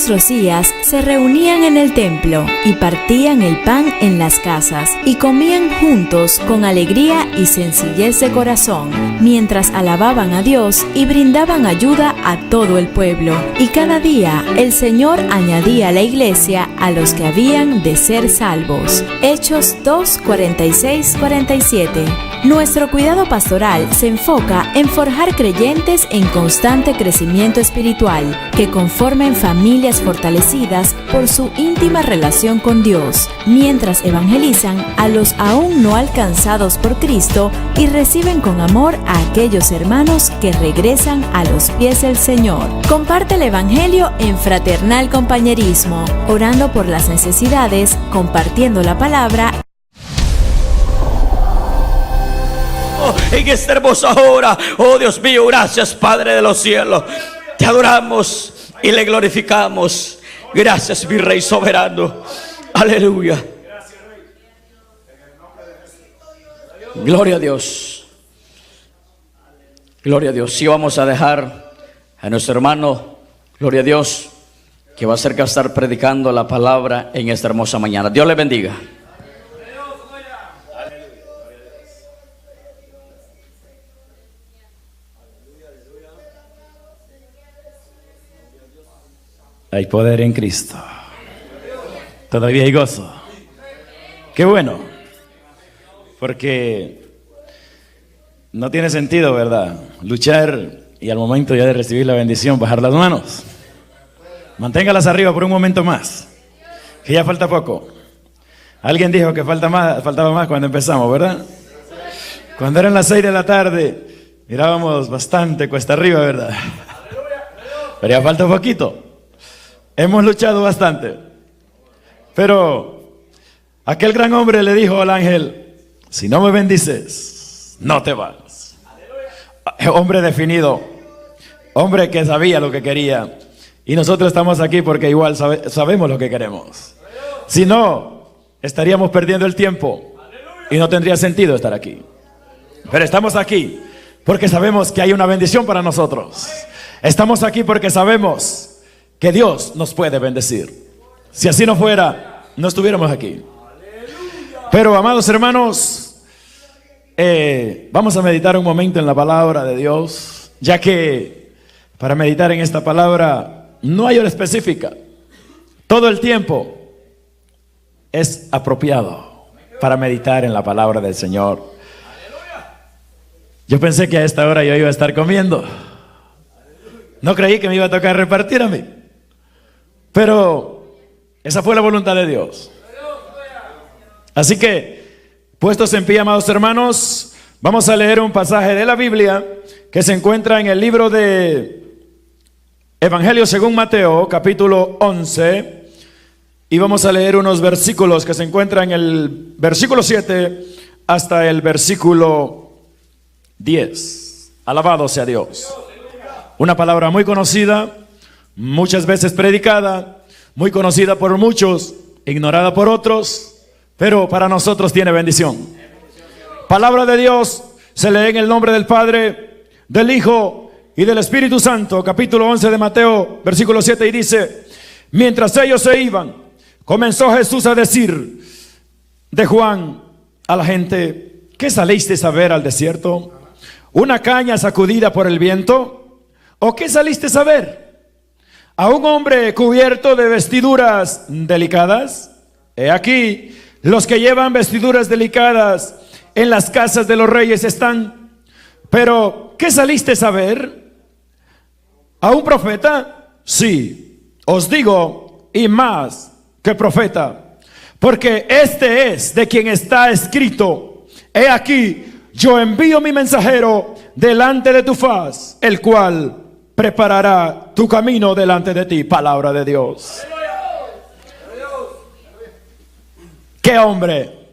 todos los días se reunían en el templo y partían el pan en las casas y comían juntos con alegría y sencillez de corazón, mientras alababan a Dios y brindaban ayuda a todo el pueblo. Y cada día el Señor añadía a la iglesia a los que habían de ser salvos. Hechos 2, 46, 47. Nuestro cuidado pastoral se enfoca en forjar creyentes en constante crecimiento espiritual, que conformen familias fortalecidas por su íntima relación con Dios, mientras evangelizan a los aún no alcanzados por Cristo y reciben con amor a aquellos hermanos que regresan a los pies del Señor. Comparte el Evangelio en fraternal compañerismo, orando por las necesidades, compartiendo la palabra. En esta hermosa hora, oh Dios mío, gracias Padre de los cielos, te adoramos y le glorificamos. Gracias mi Rey soberano, aleluya. Gloria a Dios, gloria a Dios. Sí, vamos a dejar a nuestro hermano, gloria a Dios, que va a ser que va a estar predicando la palabra en esta hermosa mañana. Dios le bendiga. Hay poder en Cristo. Todavía hay gozo. Qué bueno. Porque no tiene sentido, ¿verdad? Luchar y al momento ya de recibir la bendición, bajar las manos. Manténgalas arriba por un momento más, que ya falta poco. Alguien dijo que faltaba más cuando empezamos, ¿verdad? Cuando eran las 6 de la tarde, mirábamos bastante cuesta arriba, ¿verdad? Pero ya falta poquito. Hemos luchado bastante, pero aquel gran hombre le dijo al ángel: si no me bendices, no te vas. Hombre definido, hombre que sabía lo que quería, y nosotros estamos aquí porque igual sabemos lo que queremos. Si no, estaríamos perdiendo el tiempo y no tendría sentido estar aquí. Pero estamos aquí porque sabemos que hay una bendición para nosotros. Estamos aquí porque sabemos que Dios nos puede bendecir. Si así no fuera, no estuviéramos aquí. Pero, amados hermanos, vamos a meditar un momento en la palabra de Dios, ya que para meditar en esta palabra no hay hora específica. Todo el tiempo es apropiado para meditar en la palabra del Señor. Yo pensé que a esta hora yo iba a estar comiendo. No creí que me iba a tocar repartir a mí. Pero esa fue la voluntad de Dios. Así que, puestos en pie, amados hermanos, vamos a leer un pasaje de la Biblia que se encuentra en el libro de Evangelio según Mateo, capítulo 11. Y vamos a leer unos versículos que se encuentran en el versículo 7 hasta el versículo 10. Alabado sea Dios. Una palabra muy conocida, muchas veces predicada, muy conocida por muchos, ignorada por otros, pero para nosotros tiene bendición. Palabra de Dios se lee en el nombre del Padre, del Hijo y del Espíritu Santo. Capítulo 11 de Mateo, versículo 7, y dice: mientras ellos se iban, comenzó Jesús a decir de Juan a la gente: ¿qué salisteis a ver al desierto? ¿Una caña sacudida por el viento? ¿O qué salisteis a ver? ¿A un hombre cubierto de vestiduras delicadas? He aquí, los que llevan vestiduras delicadas en las casas de los reyes están. Pero, ¿qué saliste a ver? ¿A un profeta? Sí, os digo, y más que profeta, porque este es de quien está escrito: he aquí, yo envío mi mensajero delante de tu faz, el cual preparará tu camino delante de ti. Palabra de Dios. ¿Qué hombre?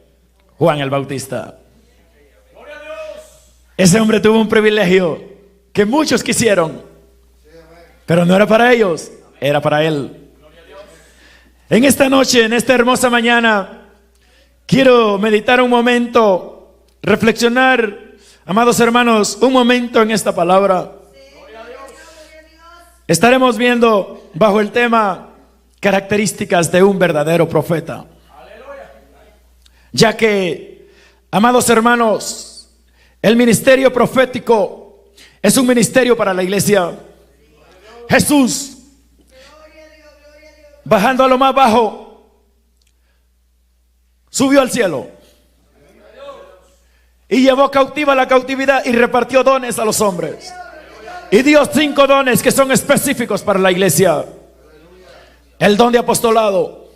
Juan el Bautista. Ese hombre tuvo un privilegio que muchos quisieron, pero no era para ellos, era para él. En esta noche, en esta hermosa mañana, quiero meditar un momento, reflexionar, amados hermanos, un momento en esta palabra. Estaremos viendo bajo el tema características de un verdadero profeta. Ya que, amados hermanos, el ministerio profético es un ministerio para la iglesia. Jesús, bajando a lo más bajo, subió al cielo y llevó cautiva la cautividad y repartió dones a los hombres. Y dio 5 dones que son específicos para la iglesia: el don de apostolado,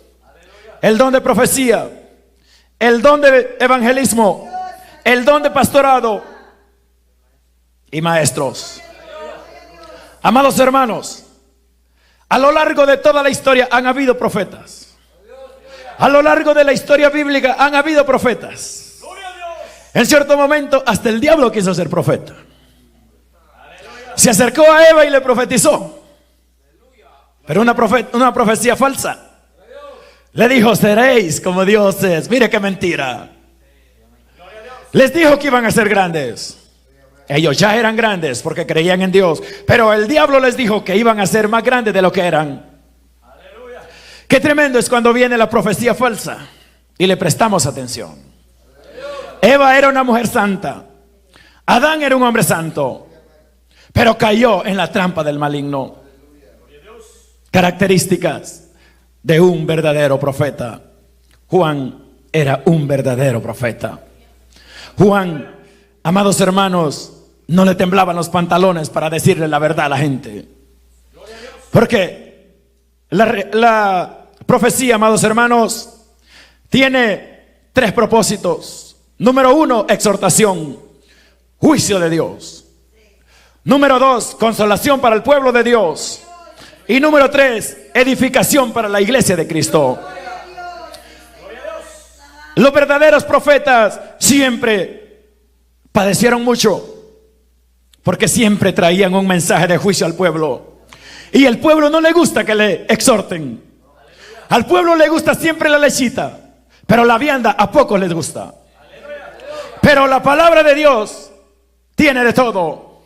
el don de profecía, el don de evangelismo, el don de pastorado y maestros. Amados hermanos, a lo largo de toda la historia han habido profetas. A lo largo de la historia bíblica han habido profetas. En cierto momento hasta el diablo quiso ser profeta. Se acercó a Eva y le profetizó, pero una profecía falsa. Le dijo: seréis como Dios es. Mire qué mentira. Les dijo que iban a ser grandes. Ellos ya eran grandes porque creían en Dios, pero el diablo les dijo que iban a ser más grandes de lo que eran. Qué tremendo es cuando viene la profecía falsa y le prestamos atención. Eva era una mujer santa, Adán era un hombre santo, pero cayó en la trampa del maligno. Características de un verdadero profeta. Juan era un verdadero profeta. Juan, amados hermanos, no le temblaban los pantalones para decirle la verdad a la gente. Porque la profecía, amados hermanos, tiene 3 propósitos. Número 1, exhortación, juicio de Dios. Número 2, consolación para el pueblo de Dios. Y número 3, edificación para la iglesia de Cristo. Los verdaderos profetas siempre padecieron mucho, porque siempre traían un mensaje de juicio al pueblo. Y al pueblo no le gusta que le exhorten. Al pueblo le gusta siempre la lechita, pero la vianda a pocos les gusta. Pero la palabra de Dios tiene de todo.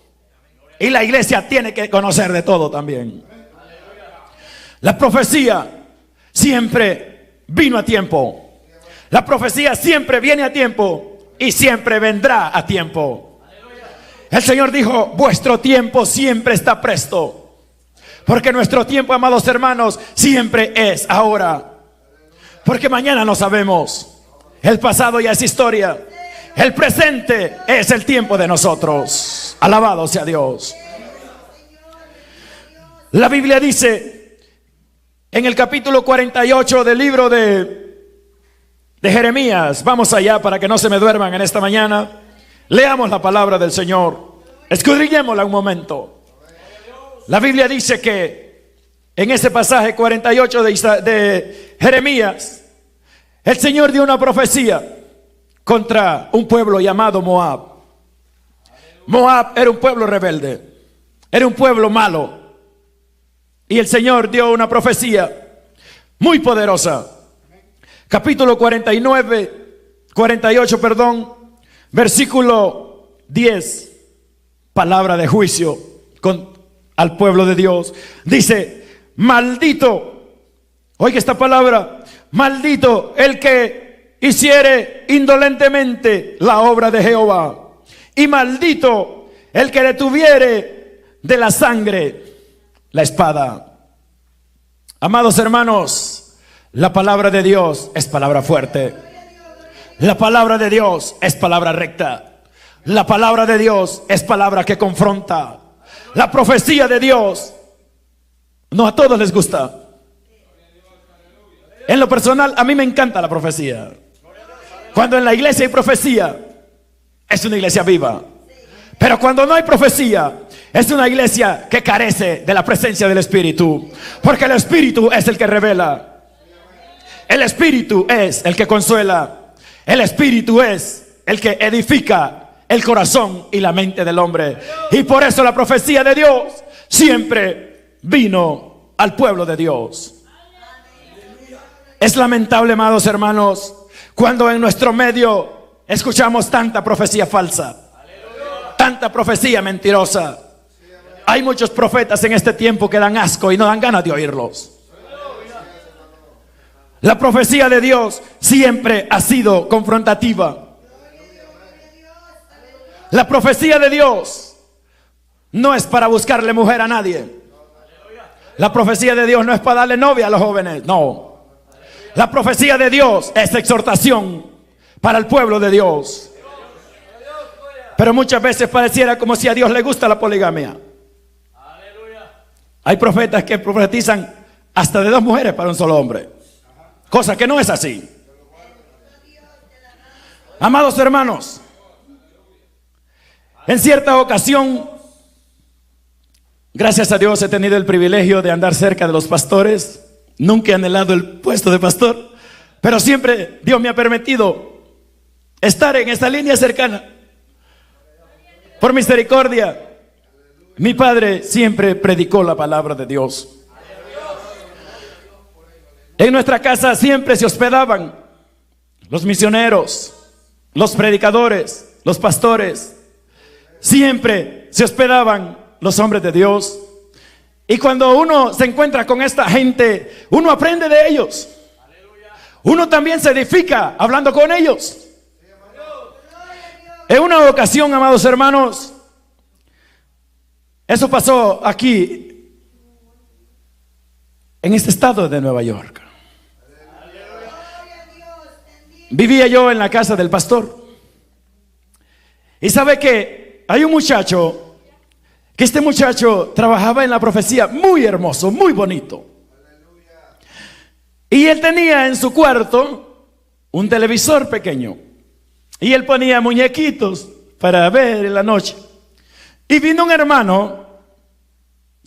Y la iglesia tiene que conocer de todo también. La profecía siempre vino a tiempo. La profecía siempre viene a tiempo y siempre vendrá a tiempo. El Señor dijo: vuestro tiempo siempre está presto. Porque nuestro tiempo, amados hermanos, siempre es ahora. Porque mañana no sabemos. El pasado ya es historia. El presente es el tiempo de nosotros. Alabado sea Dios. La Biblia dice en el capítulo 48 del libro de Jeremías. Vamos allá para que no se me duerman en esta mañana. Leamos la palabra del Señor. Escudriñémosla un momento. La Biblia dice que en ese pasaje 48 de Jeremías, el Señor dio una profecía contra un pueblo llamado Moab. Moab era un pueblo rebelde, era un pueblo malo. Y el Señor dio una profecía muy poderosa. Capítulo 48, versículo 10. Palabra de juicio al pueblo de Dios. Dice: maldito, oiga esta palabra, maldito el que hiciere indolentemente la obra de Jehová, y maldito el que detuviere de la sangre la espada. Amados hermanos, la palabra de Dios es palabra fuerte. La palabra de Dios es palabra recta. La palabra de Dios es palabra que confronta. La profecía de Dios no a todos les gusta. En lo personal, a mí me encanta la profecía. Cuando en la iglesia hay profecía, es una iglesia viva. Pero cuando no hay profecía, es una iglesia que carece de la presencia del Espíritu. Porque el Espíritu es el que revela. El Espíritu es el que consuela. El Espíritu es el que edifica el corazón y la mente del hombre. Y por eso la profecía de Dios siempre vino al pueblo de Dios. Es lamentable, amados hermanos, cuando en nuestro medio escuchamos tanta profecía falsa, tanta profecía mentirosa. Hay muchos profetas en este tiempo que dan asco y no dan ganas de oírlos. La profecía de Dios siempre ha sido confrontativa. La profecía de Dios no es para buscarle mujer a nadie. La profecía de Dios no es para darle novia a los jóvenes, no. La profecía de Dios es exhortación para el pueblo de Dios. Pero muchas veces pareciera como si a Dios le gusta la poligamia. Hay profetas que profetizan hasta de 2 mujeres para un solo hombre, cosa que no es así. Amados hermanos, en cierta ocasión, gracias a Dios he tenido el privilegio de andar cerca de los pastores. Nunca he anhelado el puesto de pastor, pero siempre Dios me ha permitido estar en esta línea cercana. Por misericordia, mi padre siempre predicó la palabra de Dios. En nuestra casa siempre se hospedaban los misioneros, los predicadores, los pastores. Siempre se hospedaban los hombres de Dios. Y cuando uno se encuentra con esta gente, uno aprende de ellos. Uno también se edifica hablando con ellos. En una ocasión, amados hermanos, eso pasó aquí, en este estado de Nueva York. Vivía yo en la casa del pastor. Y sabe que hay un muchacho, que este muchacho trabajaba en la profecía, muy hermoso, muy bonito. Y él tenía en su cuarto un televisor pequeño. Y él ponía muñequitos para ver en la noche. Y vino un hermano,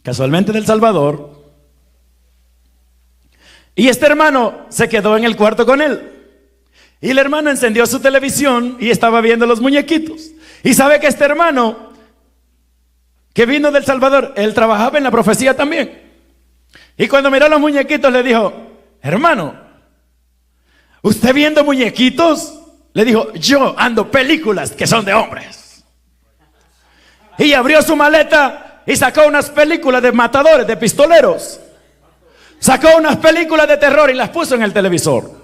casualmente del Salvador. Y este hermano se quedó en el cuarto con él. Y el hermano encendió su televisión y estaba viendo los muñequitos. Y sabe que este hermano que vino del Salvador, él trabajaba en la profecía también. Y cuando miró los muñequitos le dijo: hermano, ¿usted viendo muñequitos? Le dijo: yo ando películas que son de hombres. Y abrió su maleta y sacó unas películas de matadores, de pistoleros. Sacó unas películas de terror y las puso en el televisor.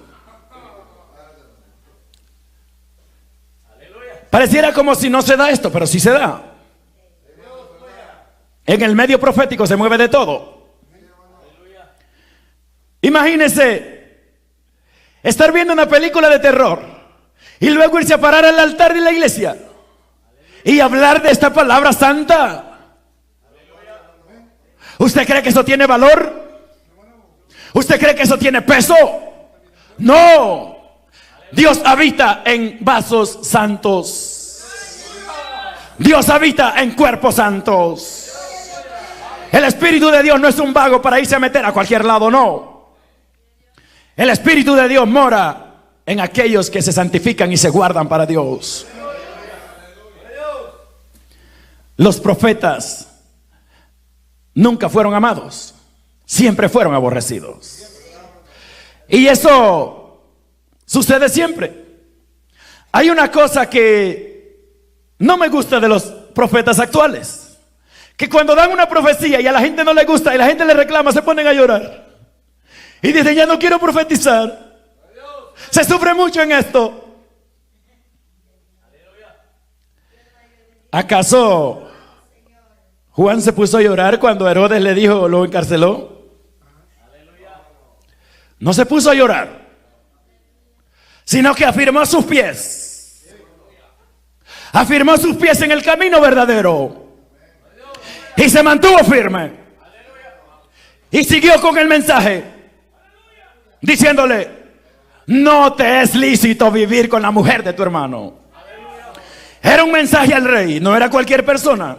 Pareciera como si no se da esto, pero sí se da. En el medio profético se mueve de todo. Imagínense estar viendo una película de terror y luego irse a parar al altar de la iglesia y hablar de esta palabra santa. ¿Usted cree que eso tiene valor? ¿Usted cree que eso tiene peso? No. Dios habita en vasos santos. Dios habita en cuerpos santos. El Espíritu de Dios no es un vago para irse a meter a cualquier lado, no. El Espíritu de Dios mora en aquellos que se santifican y se guardan para Dios. Los profetas nunca fueron amados, siempre fueron aborrecidos. Y eso sucede siempre. Hay una cosa que no me gusta de los profetas actuales, que cuando dan una profecía y a la gente no le gusta y la gente le reclama, se ponen a llorar y dicen: ya no quiero profetizar. Se sufre mucho en esto. ¿Acaso Juan se puso a llorar cuando Herodes le dijo, lo encarceló? No se puso a llorar, sino que afirmó sus pies. Afirmó sus pies en el camino verdadero. Y se mantuvo firme. Y siguió con el mensaje, diciéndole: no te es lícito vivir con la mujer de tu hermano. Era un mensaje al rey, no era cualquier persona.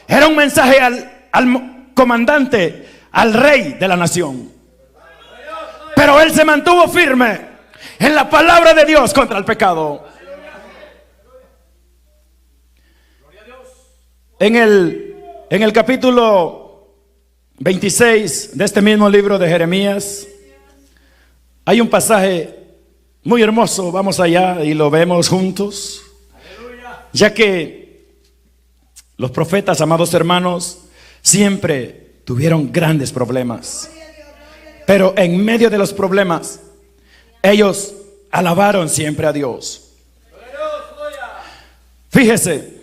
Era un mensaje al comandante, al rey de la nación. Pero él se mantuvo firme en la palabra de Dios contra el pecado. En el capítulo 26 de este mismo libro de Jeremías hay un pasaje muy hermoso. Vamos allá y lo vemos juntos. Ya que los profetas, amados hermanos, siempre tuvieron grandes problemas. Pero en medio de los problemas, ellos alabaron siempre a Dios. Fíjese,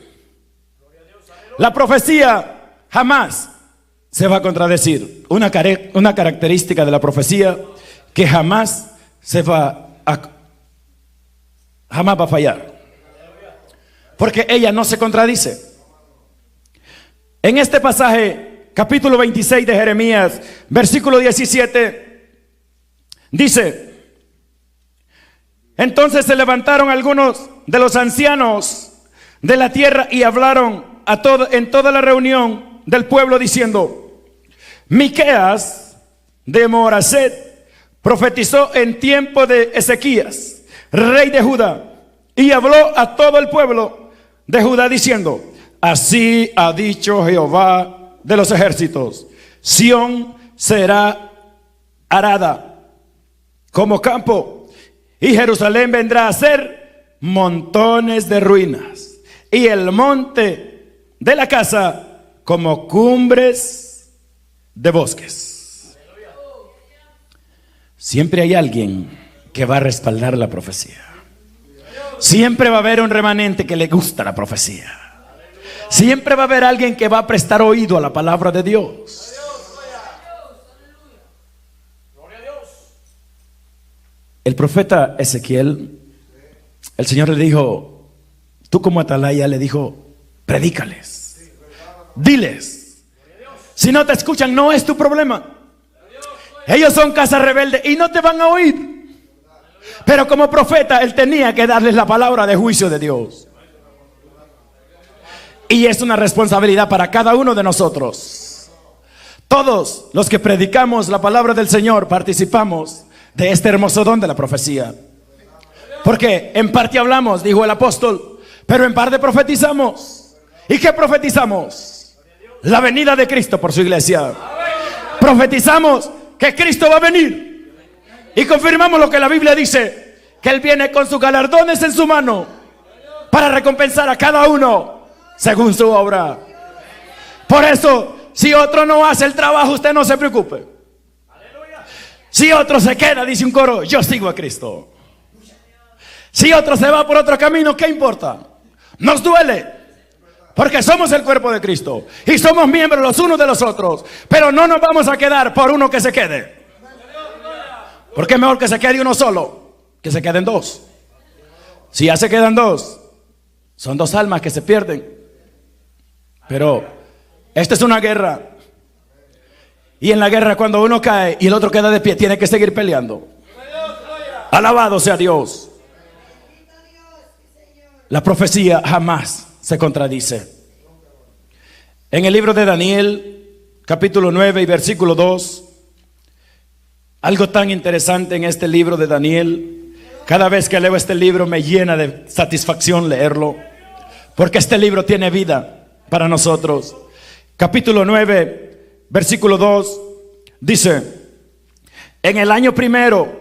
la profecía jamás se va a contradecir. Una característica de la profecía que jamás va a fallar. Porque ella no se contradice. En este pasaje, capítulo 26 de Jeremías, versículo 17, dice: entonces se levantaron algunos de los ancianos de la tierra y hablaron en toda la reunión del pueblo diciendo: Miqueas de Moraset profetizó en tiempo de Ezequías, rey de Judá, y habló a todo el pueblo de Judá diciendo: así ha dicho Jehová de los ejércitos, Sión será arada como campo, y Jerusalén vendrá a ser montones de ruinas, y el monte de la casa como cumbres de bosques. Siempre hay alguien que va a respaldar la profecía. Siempre va a haber un remanente que le gusta la profecía. Siempre va a haber alguien que va a prestar oído a la palabra de Dios. El profeta Ezequiel, el Señor le dijo, tú como atalaya, le dijo: predícales, diles. Si no te escuchan, no es tu problema. Ellos son casa rebelde y no te van a oír. Pero como profeta, él tenía que darles la palabra de juicio de Dios. Y es una responsabilidad para cada uno de nosotros. Todos los que predicamos la palabra del Señor participamos de este hermoso don de la profecía. Porque en parte hablamos, dijo el apóstol, pero en parte profetizamos. ¿Y qué profetizamos? La venida de Cristo por su iglesia. Profetizamos que Cristo va a venir. Y confirmamos lo que la Biblia dice, que Él viene con sus galardones en su mano para recompensar a cada uno según su obra. Por eso, si otro no hace el trabajo, usted no se preocupe. Si otro se queda, dice un coro, yo sigo a Cristo. Si otro se va por otro camino, ¿qué importa? Nos duele, porque somos el cuerpo de Cristo y somos miembros los unos de los otros. Pero no nos vamos a quedar por uno que se quede, porque es mejor que se quede uno solo que se queden dos. Si ya se quedan dos, son dos almas que se pierden. Pero esta es una guerra. Y en la guerra, cuando uno cae y el otro queda de pie, tiene que seguir peleando. Alabado sea Dios. La profecía jamás se contradice. En el libro de Daniel, capítulo 9 y versículo 2, algo tan interesante en este libro de Daniel. Cada vez que leo este libro me llena de satisfacción leerlo, porque este libro tiene vida para nosotros. Capítulo 9, versículo 2, dice: en el año primero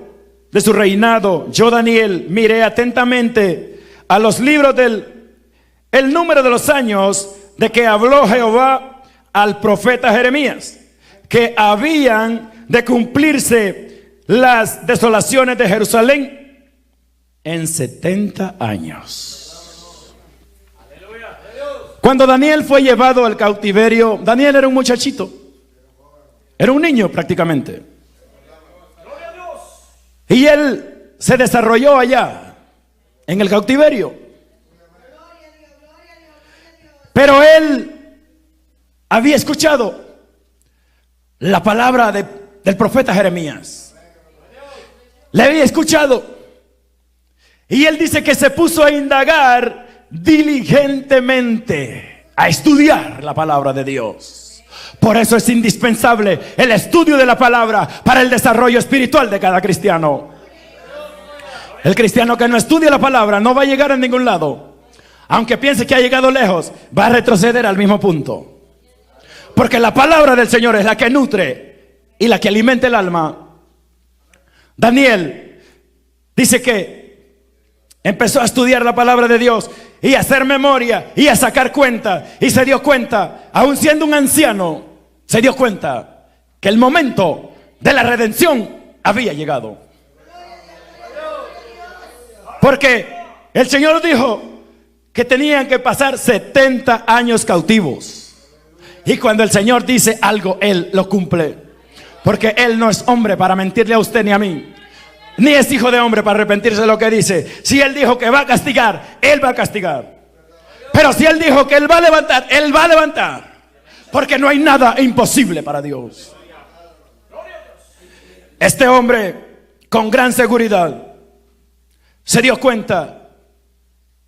de su reinado, yo Daniel miré atentamente a los libros el número de los años de que habló Jehová al profeta Jeremías, que habían de cumplirse las desolaciones de Jerusalén en 70 años. Cuando Daniel fue llevado al cautiverio, Daniel era un muchachito, era un niño prácticamente, y él se desarrolló allá en el cautiverio. Pero él había escuchado la palabra del profeta Jeremías, le había escuchado, y él dice que se puso a indagar diligentemente, a estudiar la palabra de Dios. Por eso es indispensable el estudio de la palabra para el desarrollo espiritual de cada cristiano. El cristiano que no estudia la palabra no va a llegar a ningún lado. Aunque piense que ha llegado lejos, va a retroceder al mismo punto. Porque la palabra del Señor es la que nutre y la que alimenta el alma. Daniel dice que empezó a estudiar la palabra de Dios y a hacer memoria y a sacar cuenta, y se dio cuenta, aún siendo un anciano, se dio cuenta que el momento de la redención había llegado. Porque el Señor dijo que tenían que pasar 70 años cautivos. Y cuando el Señor dice algo, Él lo cumple. Porque Él no es hombre para mentirle a usted ni a mí, ni es hijo de hombre para arrepentirse de lo que dice. Si Él dijo que va a castigar, Él va a castigar. Pero si Él dijo que Él va a levantar, Él va a levantar. Porque no hay nada imposible para Dios. Este hombre, con gran seguridad, se dio cuenta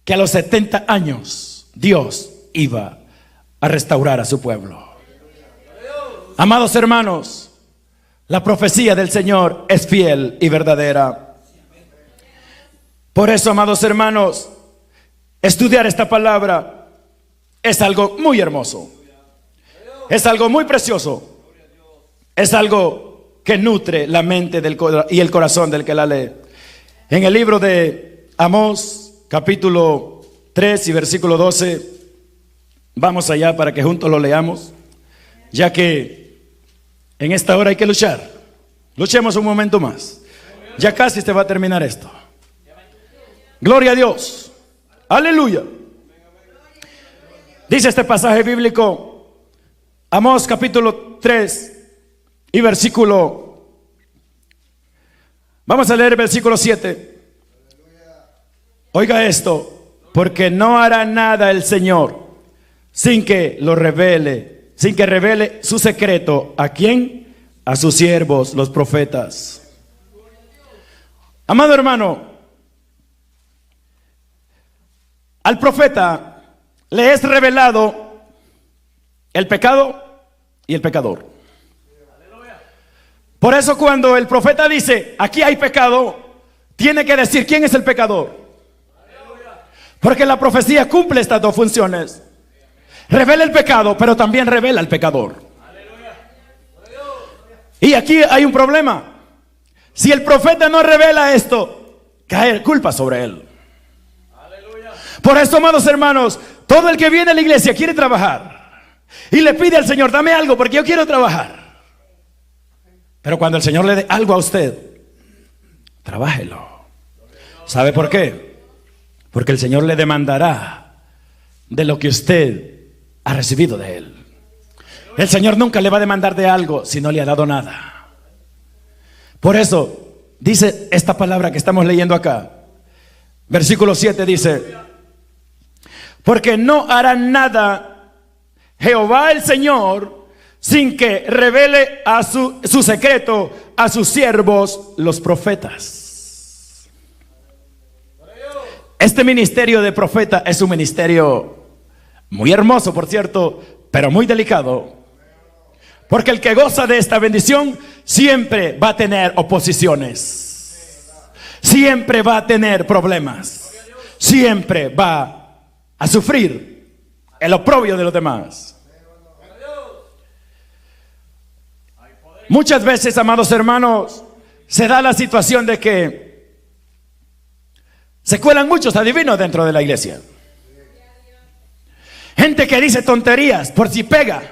que a los 70 años Dios iba a restaurar a su pueblo. Amados hermanos, la profecía del Señor es fiel y verdadera. Por eso, amados hermanos, estudiar esta palabra es algo muy hermoso. Es algo muy precioso. Es algo que nutre la mente y el corazón del que la lee. En el libro de Amós, capítulo 3 y versículo 12, vamos allá para que juntos lo leamos, ya que en esta hora hay que luchar. Luchemos un momento más. Ya casi se va a terminar esto. Gloria a Dios. Aleluya. Dice este pasaje bíblico, Amós capítulo 3 y versículo, vamos a leer el versículo 7. Oiga esto, porque no hará nada el Señor sin que lo revele, sin que revele su secreto. ¿A quién? A sus siervos, los profetas. Amado hermano, al profeta le es revelado el pecado y el pecador. Por eso cuando el profeta dice, aquí hay pecado, tiene que decir quién es el pecador. Porque la profecía cumple estas dos funciones. Revela el pecado, pero también revela al pecador. Y aquí hay un problema. Si el profeta no revela esto, cae culpa sobre él. Por eso, amados hermanos, todo el que viene a la iglesia quiere trabajar y le pide al Señor, dame algo porque yo quiero trabajar. Pero cuando el Señor le dé algo a usted, trabájelo. ¿Sabe por qué? Porque el Señor le demandará de lo que usted ha recibido de Él. El Señor nunca le va a demandar de algo si no le ha dado nada. Por eso dice esta palabra que estamos leyendo acá. Versículo 7 dice, porque no hará nada Jehová el Señor sin que revele a su secreto a sus siervos los profetas. Este ministerio de profeta es un ministerio muy hermoso, por cierto, pero muy delicado. Porque el que goza de esta bendición siempre va a tener oposiciones. Siempre va a tener problemas. Siempre va a sufrir el oprobio de los demás. Muchas veces, amados hermanos, se da la situación de que se cuelan muchos adivinos dentro de la iglesia. Gente que dice tonterías por si pega,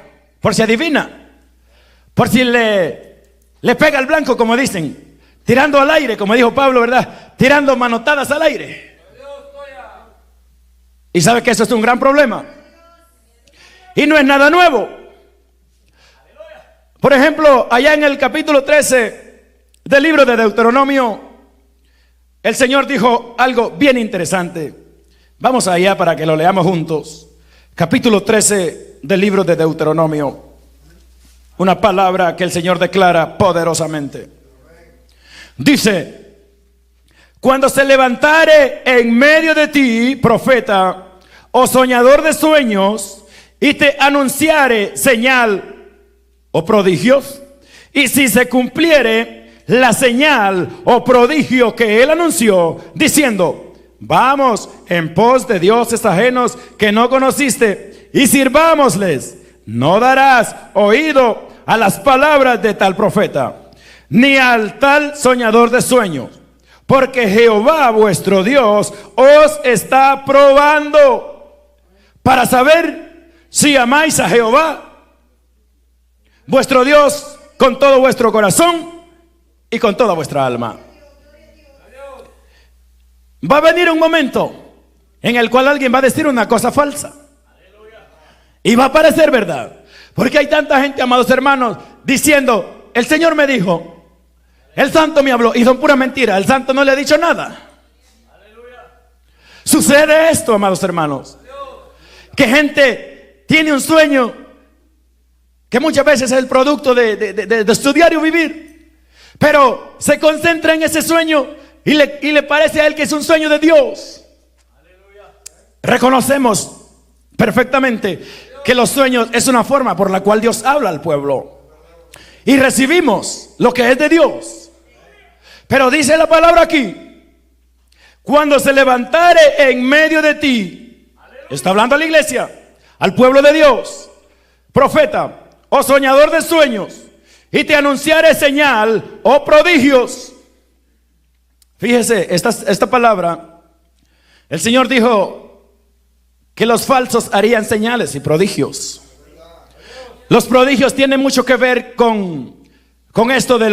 por si adivina, por si le pega al blanco, como dicen, tirando al aire, como dijo Pablo, ¿verdad? Tirando manotadas al aire. Y sabe que eso es un gran problema. Y no es nada nuevo. Por ejemplo, allá en el capítulo 13 del libro de Deuteronomio, el Señor dijo algo bien interesante. Vamos allá para que lo leamos juntos. Capítulo 13 del libro de Deuteronomio. Una palabra que el Señor declara poderosamente. Dice, cuando se levantare en medio de ti profeta o soñador de sueños y te anunciare señal o prodigios, y si se cumpliere la señal o prodigio que él anunció, diciendo, vamos en pos de dioses ajenos que no conociste y sirvámosles, no darás oído a las palabras de tal profeta, ni al tal soñador de sueños, porque Jehová vuestro Dios os está probando para saber si amáis a Jehová vuestro Dios con todo vuestro corazón y con toda vuestra alma. Va a venir un momento en el cual alguien va a decir una cosa falsa y va a parecer verdad, porque hay tanta gente, amados hermanos, diciendo: el Señor me dijo, el santo me habló, y son pura mentira. El santo no le ha dicho nada. Sucede esto, amados hermanos, que gente tiene un sueño que muchas veces es el producto de estudiar y vivir, pero se concentra en ese sueño y le parece a él que es un sueño de Dios. Reconocemos perfectamente que los sueños es una forma por la cual Dios habla al pueblo y recibimos lo que es de Dios. Pero dice la palabra aquí: cuando se levantare en medio de ti, está hablando a la iglesia, al pueblo de Dios, profeta o soñador de sueños, y te anunciare señal o prodigios. Fíjese, esta palabra, el Señor dijo que los falsos harían señales y prodigios. Los prodigios tienen mucho que ver con esto de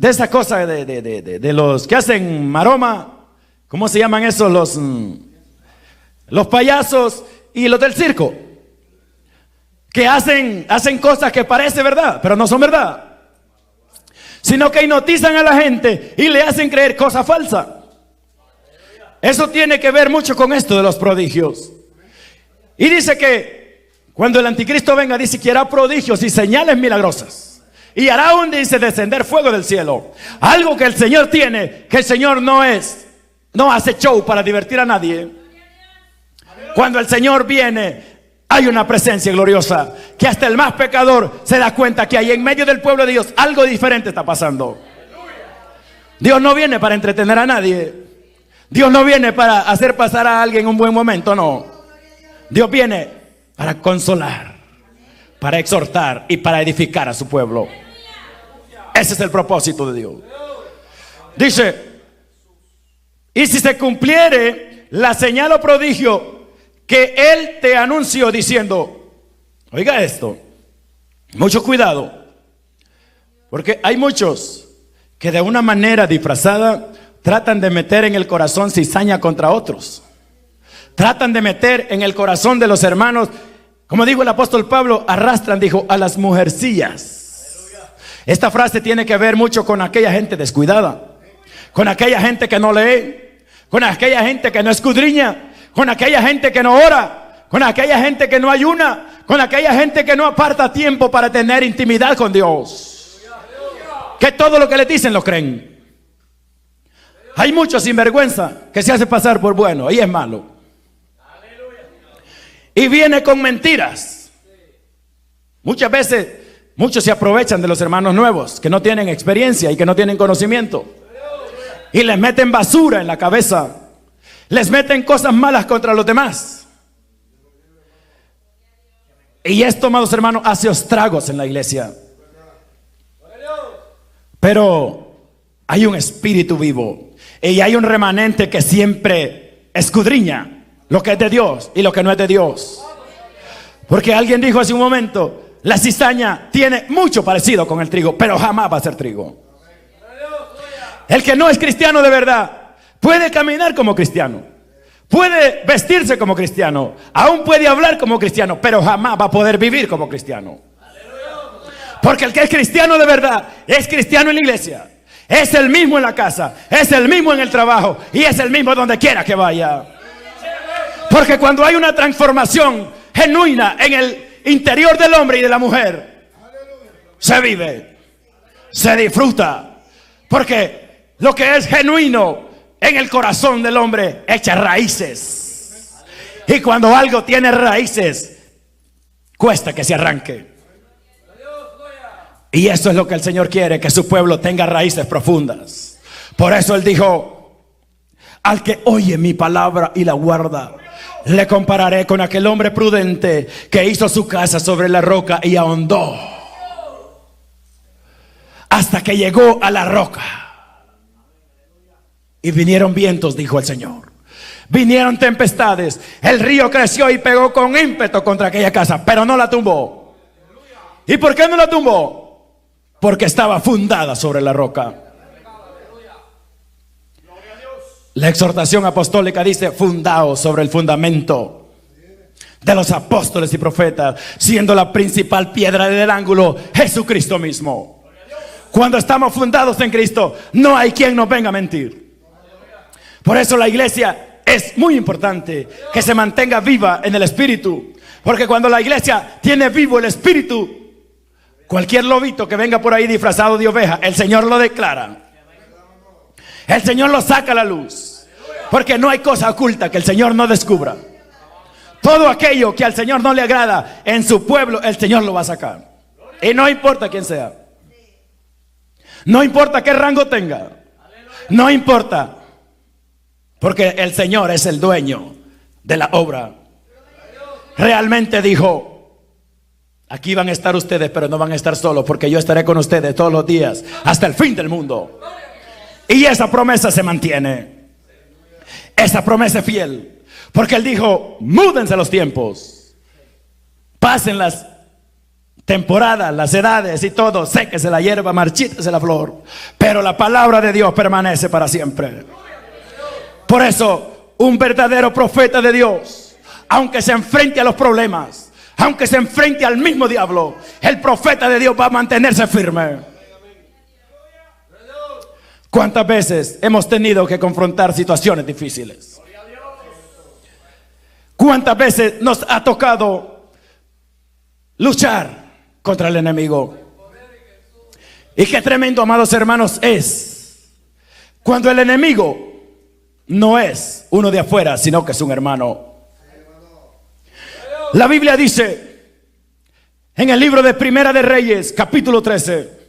esa cosa de los que hacen maroma. ¿Cómo se llaman esos? Los payasos y los del circo, que hacen cosas que parece verdad, pero no son verdad, sino que hipnotizan a la gente y le hacen creer cosas falsas. Eso tiene que ver mucho con esto de los prodigios. Y dice que cuando el anticristo venga, dice que hará prodigios y señales milagrosas, y hará dice, descender fuego del cielo. Algo que el Señor tiene, que el Señor no hace show para divertir a nadie. Cuando el Señor viene, hay una presencia gloriosa que hasta el más pecador se da cuenta que ahí en medio del pueblo de Dios algo diferente está pasando. Dios no viene para entretener a nadie. Dios no viene para hacer pasar a alguien un buen momento, no. Dios viene para consolar, para exhortar y para edificar a su pueblo. Ese es el propósito de Dios. Dice: y si se cumpliere la señal o prodigio que Él te anunció diciendo. Oiga esto, mucho cuidado, porque hay muchos que de una manera disfrazada tratan de meter en el corazón cizaña contra otros. Tratan de meter en el corazón de los hermanos, como dijo el apóstol Pablo, arrastran, dijo, a las mujercillas. Esta frase tiene que ver mucho con aquella gente descuidada, con aquella gente que no lee, con aquella gente que no escudriña, con aquella gente que no ora, con aquella gente que no ayuna, con aquella gente que no aparta tiempo para tener intimidad con Dios, que todo lo que le dicen lo creen. Hay muchos sinvergüenza que se hace pasar por bueno y es malo, y viene con mentiras. Muchas veces muchos se aprovechan de los hermanos nuevos que no tienen experiencia y que no tienen conocimiento, y les meten basura en la cabeza, les meten cosas malas contra los demás. Y esto, amados hermanos, hace estragos en la iglesia. Pero hay un espíritu vivo y hay un remanente que siempre escudriña lo que es de Dios y lo que no es de Dios. Porque alguien dijo hace un momento: la cizaña tiene mucho parecido con el trigo, pero jamás va a ser trigo. El que no es cristiano de verdad puede caminar como cristiano, puede vestirse como cristiano, aún puede hablar como cristiano, pero jamás va a poder vivir como cristiano. Porque el que es cristiano de verdad es cristiano en la iglesia, es el mismo en la casa, es el mismo en el trabajo y es el mismo donde quiera que vaya. Porque cuando hay una transformación genuina en el interior del hombre y de la mujer, se vive, se disfruta, porque lo que es genuino en el corazón del hombre echa raíces, y cuando algo tiene raíces cuesta que se arranque. Y eso es lo que el Señor quiere, que su pueblo tenga raíces profundas. Por eso Él dijo: al que oye mi palabra y la guarda, le compararé con aquel hombre prudente que hizo su casa sobre la roca y ahondó hasta que llegó a la roca. Y vinieron vientos, dijo el Señor, vinieron tempestades, el río creció y pegó con ímpetu contra aquella casa, pero no la tumbó. ¿Y por qué no la tumbó? Porque estaba fundada sobre la roca. La exhortación apostólica dice: fundaos sobre el fundamento de los apóstoles y profetas, siendo la principal piedra del ángulo Jesucristo mismo. Cuando estamos fundados en Cristo, no hay quien nos venga a mentir. Por eso la iglesia es muy importante que se mantenga viva en el Espíritu, porque cuando la iglesia tiene vivo el Espíritu, cualquier lobito que venga por ahí disfrazado de oveja, el Señor lo declara. El Señor lo saca a la luz, porque no hay cosa oculta que el Señor no descubra. Todo aquello que al Señor no le agrada en su pueblo, el Señor lo va a sacar. Y no importa quién sea, no importa qué rango tenga, no importa, porque el Señor es el dueño de la obra. Realmente dijo: aquí van a estar ustedes, pero no van a estar solos, porque yo estaré con ustedes todos los días hasta el fin del mundo. Y esa promesa se mantiene. Esa promesa es fiel, porque Él dijo: múdense los tiempos, pasen las temporadas, las edades y todo, séquese la hierba, marchítese la flor, pero la palabra de Dios permanece para siempre. Por eso, un verdadero profeta de Dios, aunque se enfrente a los problemas, aunque se enfrente al mismo diablo, el profeta de Dios va a mantenerse firme. ¿Cuántas veces hemos tenido que confrontar situaciones difíciles? ¿Cuántas veces nos ha tocado luchar contra el enemigo? Y qué tremendo, amados hermanos, es cuando el enemigo no es uno de afuera, sino que es un hermano. La Biblia dice en el libro de Primera de Reyes, capítulo 13,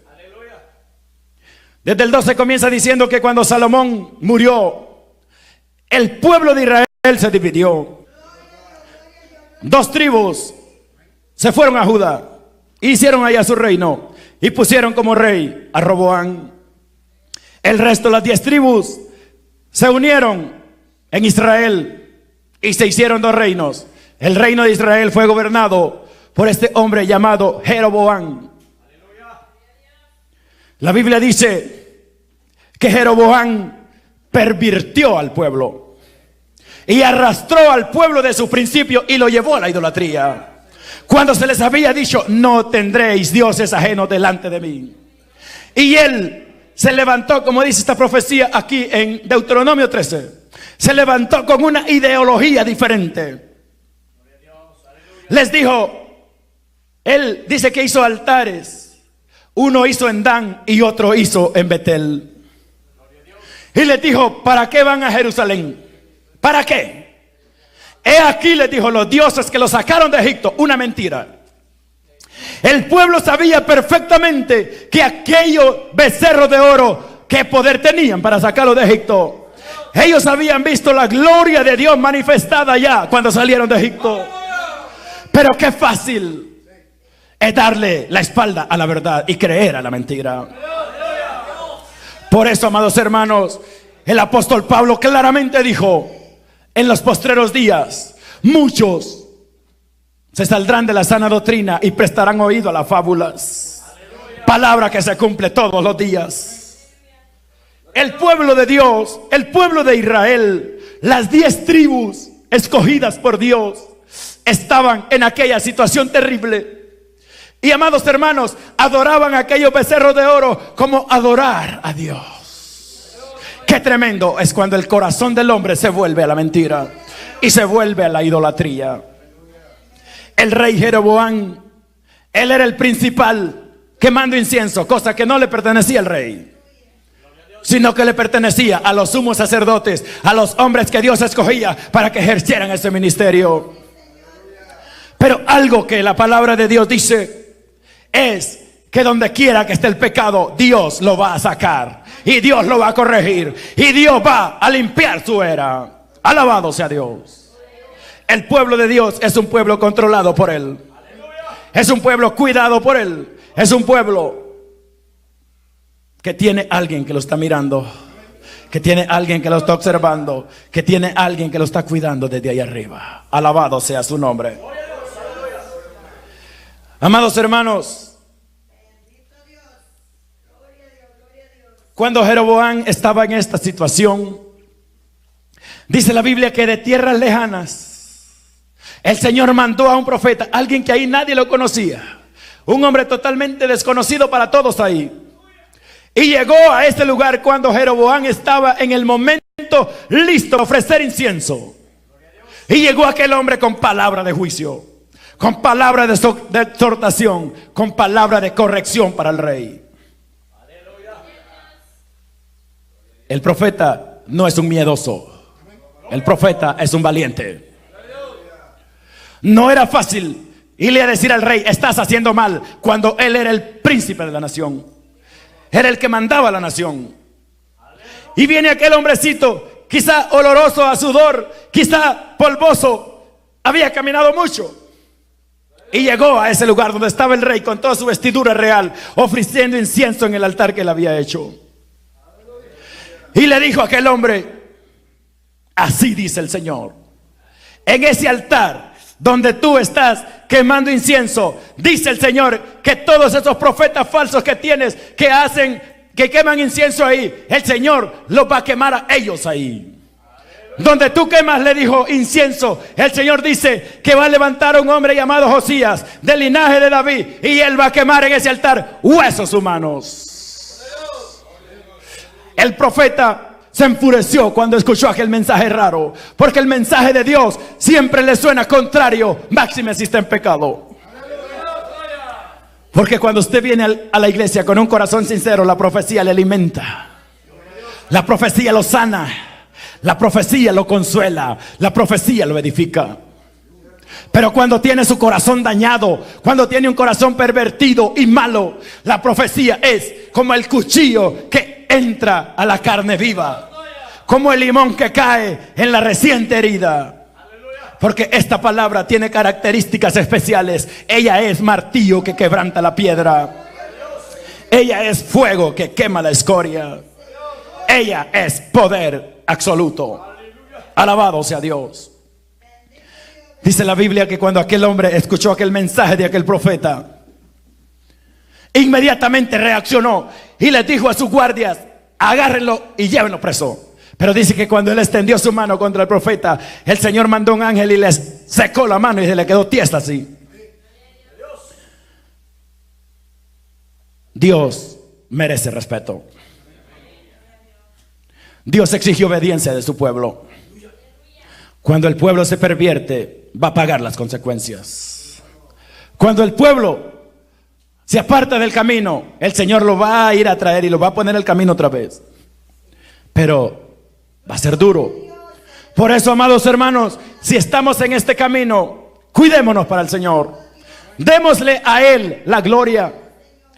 desde el 12 comienza diciendo que cuando Salomón murió, el pueblo de Israel se dividió. 2 tribus se fueron a Judá, hicieron allá su reino y pusieron como rey a Roboam. El resto, las 10 tribus, se unieron en Israel y se hicieron 2 reinos. El reino de Israel fue gobernado por este hombre llamado Jeroboam. La Biblia dice que Jeroboam pervirtió al pueblo y arrastró al pueblo de su principio y lo llevó a la idolatría, cuando se les había dicho: no tendréis dioses ajenos delante de mí. Y él se levantó, como dice esta profecía aquí en Deuteronomio 13, se levantó con una ideología diferente. Les dijo, él dice que hizo altares. Uno hizo en Dan y otro hizo en Betel. Y les dijo: ¿para qué van a Jerusalén? ¿Para qué? He aquí, les dijo, los dioses que los sacaron de Egipto. Una mentira. El pueblo sabía perfectamente que aquellos becerros de oro, ¿qué poder tenían para sacarlos de Egipto? Ellos habían visto la gloria de Dios manifestada ya cuando salieron de Egipto. Pero qué fácil es darle la espalda a la verdad y creer a la mentira. Por eso, amados hermanos, el apóstol Pablo claramente dijo: en los postreros días muchos se saldrán de la sana doctrina y prestarán oído a las fábulas. Palabra que se cumple todos los días. El pueblo de Dios, el pueblo de Israel, las 10 tribus escogidas por Dios, estaban en aquella situación terrible. Y, amados hermanos, adoraban a aquellos becerros de oro como adorar a Dios. Qué tremendo es cuando el corazón del hombre se vuelve a la mentira y se vuelve a la idolatría. El rey Jeroboam, él era el principal quemando incienso, cosa que no le pertenecía al rey, sino que le pertenecía a los sumos sacerdotes, a los hombres que Dios escogía para que ejercieran ese ministerio. Pero algo que la palabra de Dios dice es que donde quiera que esté el pecado, Dios lo va a sacar y Dios lo va a corregir y Dios va a limpiar su era. Alabado sea Dios. El pueblo de Dios es un pueblo controlado por Él. Es un pueblo cuidado por Él. Es un pueblo que tiene alguien que lo está mirando, que tiene alguien que lo está observando, que tiene alguien que lo está cuidando desde ahí arriba. Alabado sea su nombre. Amados hermanos, cuando Jeroboam estaba en esta situación, dice la Biblia que de tierras lejanas el Señor mandó a un profeta, alguien que ahí nadie lo conocía, un hombre totalmente desconocido para todos ahí. Y llegó a este lugar cuando Jeroboam estaba en el momento listo a ofrecer incienso. Y llegó aquel hombre con palabra de juicio, con palabra de exhortación, con palabra de corrección para el rey. El profeta no es un miedoso, el profeta es un valiente. No era fácil irle a decir al rey, estás haciendo mal, cuando él era el príncipe de la nación, era el que mandaba a la nación. Y viene aquel hombrecito, quizá oloroso a sudor, quizá polvoso, había caminado mucho, y llegó a ese lugar donde estaba el rey con toda su vestidura real, ofreciendo incienso en el altar que él había hecho. Y le dijo a aquel hombre, así dice el Señor, en ese altar donde tú estás quemando incienso, dice el Señor que todos esos profetas falsos que tienes, que queman incienso ahí, el Señor los va a quemar a ellos ahí. Donde tú quemas, le dijo, incienso, el Señor dice que va a levantar a un hombre llamado Josías, del linaje de David, y él va a quemar en ese altar huesos humanos. El profeta se enfureció cuando escuchó aquel mensaje raro, porque el mensaje de Dios siempre le suena contrario, máxime si está en pecado. Porque cuando usted viene a la iglesia con un corazón sincero, la profecía le alimenta, la profecía lo sana, la profecía lo consuela, la profecía lo edifica. Pero cuando tiene su corazón dañado, cuando tiene un corazón pervertido y malo, la profecía es como el cuchillo que entra a la carne viva, como el limón que cae en la reciente herida. Porque esta palabra tiene características especiales. Ella es martillo que quebranta la piedra. Ella es fuego que quema la escoria. Ella es poder absoluto. Alabado sea Dios. Dice la Biblia que cuando aquel hombre escuchó aquel mensaje de aquel profeta, inmediatamente reaccionó y les dijo a sus guardias, agárrenlo y llévenlo preso. Pero dice que cuando él extendió su mano contra el profeta, el Señor mandó un ángel y les secó la mano y se le quedó tiesta así. Dios merece respeto. Dios exige obediencia de su pueblo. Cuando el pueblo se pervierte, va a pagar las consecuencias. Cuando el pueblo se aparta del camino, el Señor lo va a ir a traer y lo va a poner en el camino otra vez. Pero va a ser duro. Por eso, amados hermanos, si estamos en este camino, cuidémonos para el Señor. Démosle a Él la gloria.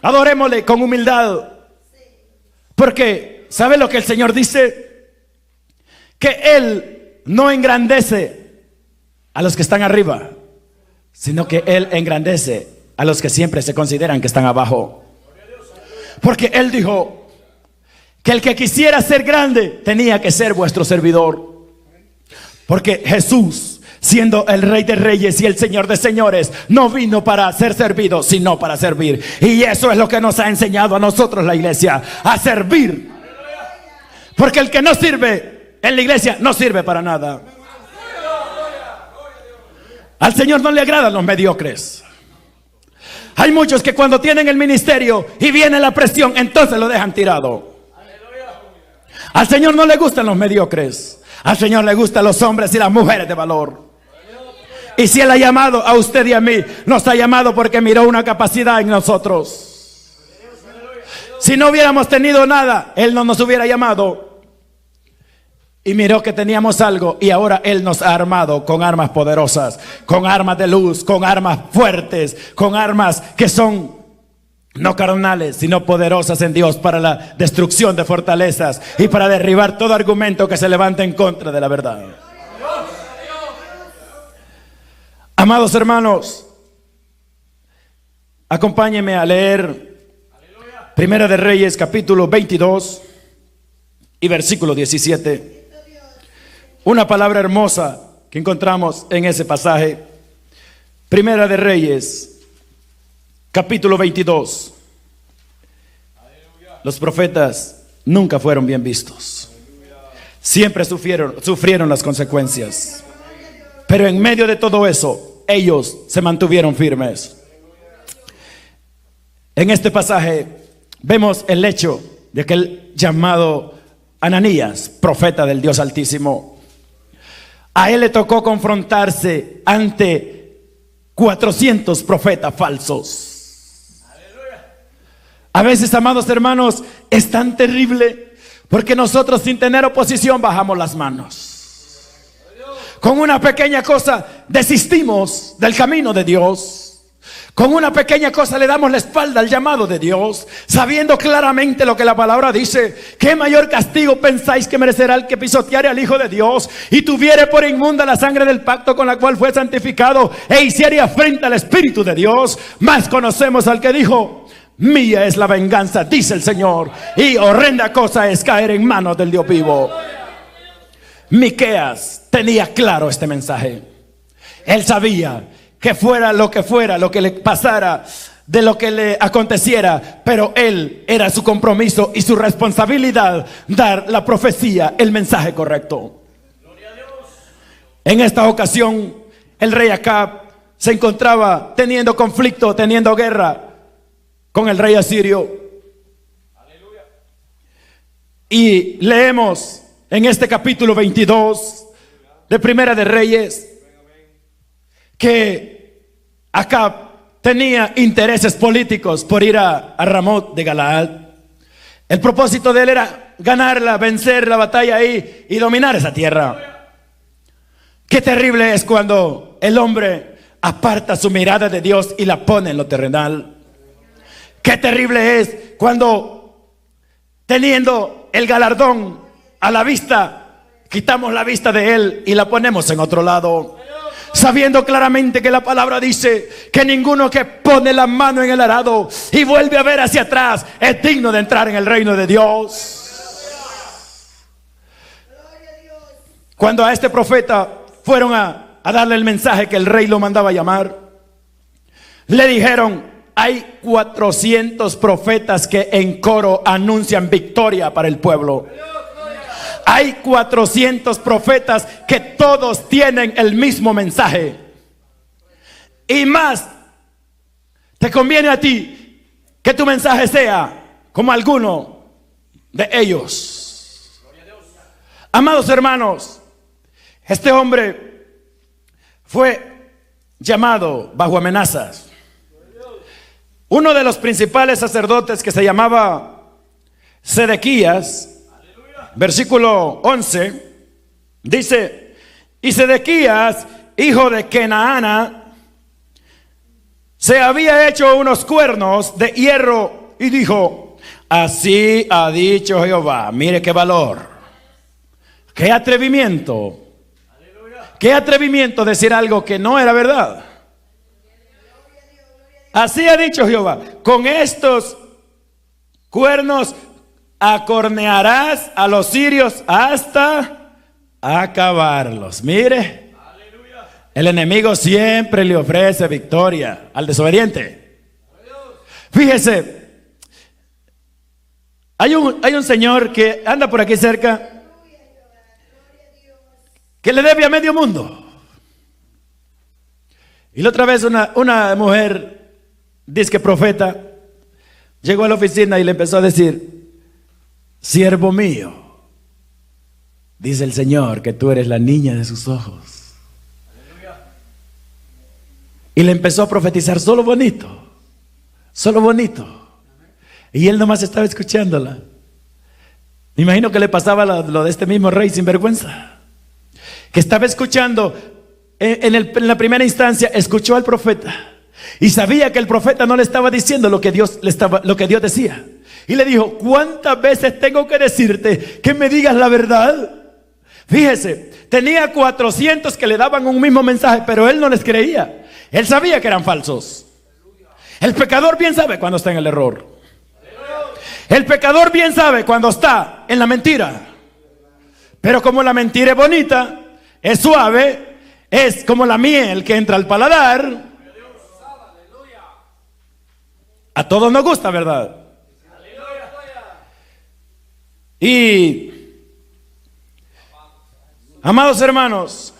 Adorémosle con humildad. Porque, ¿sabe lo que el Señor dice? Que Él no engrandece a los que están arriba, sino que Él engrandece a los que siempre se consideran que están abajo. Porque Él dijo que el que quisiera ser grande tenía que ser vuestro servidor. Porque Jesús, siendo el Rey de Reyes y el Señor de Señores, no vino para ser servido, sino para servir. Y eso es lo que nos ha enseñado a nosotros la iglesia, a servir. Porque el que no sirve en la iglesia no sirve para nada. Al Señor no le agradan los mediocres. Hay muchos que cuando tienen el ministerio y viene la presión, entonces lo dejan tirado. Al Señor no le gustan los mediocres. Al Señor le gustan los hombres y las mujeres de valor. Y si Él ha llamado a usted y a mí, nos ha llamado porque miró una capacidad en nosotros. Si no hubiéramos tenido nada, Él no nos hubiera llamado. Y miró que teníamos algo y ahora Él nos ha armado con armas poderosas, con armas de luz, con armas fuertes, con armas que son no carnales, sino poderosas en Dios para la destrucción de fortalezas y para derribar todo argumento que se levante en contra de la verdad. Amados hermanos, acompáñenme a leer Primera de Reyes capítulo 22 y versículo 17. Una palabra hermosa que encontramos en ese pasaje. Primera de Reyes capítulo 22. Los profetas nunca fueron bien vistos. Siempre sufrieron las consecuencias. Pero en medio de todo eso, ellos se mantuvieron firmes. En este pasaje vemos el hecho de aquel llamado Ananías, profeta del Dios Altísimo. A él le tocó confrontarse ante 400 profetas falsos. A veces, amados hermanos, es tan terrible porque nosotros, sin tener oposición, bajamos las manos. Con una pequeña cosa desistimos del camino de Dios. Con una pequeña cosa le damos la espalda al llamado de Dios, sabiendo claramente lo que la palabra dice. ¿Qué mayor castigo pensáis que merecerá el que pisoteare al Hijo de Dios y tuviere por inmunda la sangre del pacto con la cual fue santificado e hiciere afrenta al Espíritu de Dios? Más conocemos al que dijo: mía es la venganza, dice el Señor, y horrenda cosa es caer en manos del Dios vivo. Miqueas tenía claro este mensaje. Él sabía que fuera lo que le pasara, de lo que le aconteciera, pero él era su compromiso y su responsabilidad dar la profecía, el mensaje correcto. En esta ocasión, el rey Acab se encontraba teniendo conflicto, teniendo guerra con el rey asirio. Y leemos en este capítulo 22 de Primera de Reyes que Acab tenía intereses políticos por ir a Ramot de Galaad. El propósito de él era ganarla, vencer la batalla ahí y dominar esa tierra. Qué terrible es cuando el hombre aparta su mirada de Dios y la pone en lo terrenal. Qué terrible es cuando, teniendo el galardón a la vista, quitamos la vista de él y la ponemos en otro lado, sabiendo claramente que la palabra dice que ninguno que pone la mano en el arado y vuelve a ver hacia atrás es digno de entrar en el reino de Dios. Cuando a este profeta fueron a darle el mensaje que el rey lo mandaba a llamar, le dijeron: hay 400 profetas que en coro anuncian victoria para el pueblo. Hay 400 profetas que todos tienen el mismo mensaje. Y más, te conviene a ti que tu mensaje sea como alguno de ellos. Amados hermanos, este hombre fue llamado bajo amenazas. Uno de los principales sacerdotes, que se llamaba Sedequías, versículo 11, dice: y Sedequías, hijo de Kenaana, se había hecho unos cuernos de hierro y dijo: así ha dicho Jehová. Mire qué valor, qué atrevimiento, qué atrevimiento decir algo que no era verdad. Así ha dicho Jehová: con estos cuernos acornearás a los sirios hasta acabarlos. Mire, el enemigo siempre le ofrece victoria al desobediente. Fíjese, hay un señor que anda por aquí cerca, que le debe a medio mundo. Y la otra vez una mujer, dizque profeta, llegó a la oficina y le empezó a decir: siervo mío, dice el Señor que tú eres la niña de sus ojos. Y le empezó a profetizar solo bonito, solo bonito. Y él nomás estaba escuchándola. Me imagino que le pasaba lo de este mismo rey sinvergüenza, que estaba escuchando. En la primera instancia escuchó al profeta y sabía que el profeta no le estaba diciendo lo que Dios decía. Y le dijo: ¿cuántas veces tengo que decirte que me digas la verdad? Fíjese, tenía 400 que le daban un mismo mensaje, pero él no les creía. Él sabía que eran falsos. El pecador bien sabe cuando está en el error. El pecador bien sabe cuando está en la mentira. Pero como la mentira es bonita, es suave, es como la miel que entra al paladar, a todos nos gusta, ¿verdad? Y, amados hermanos,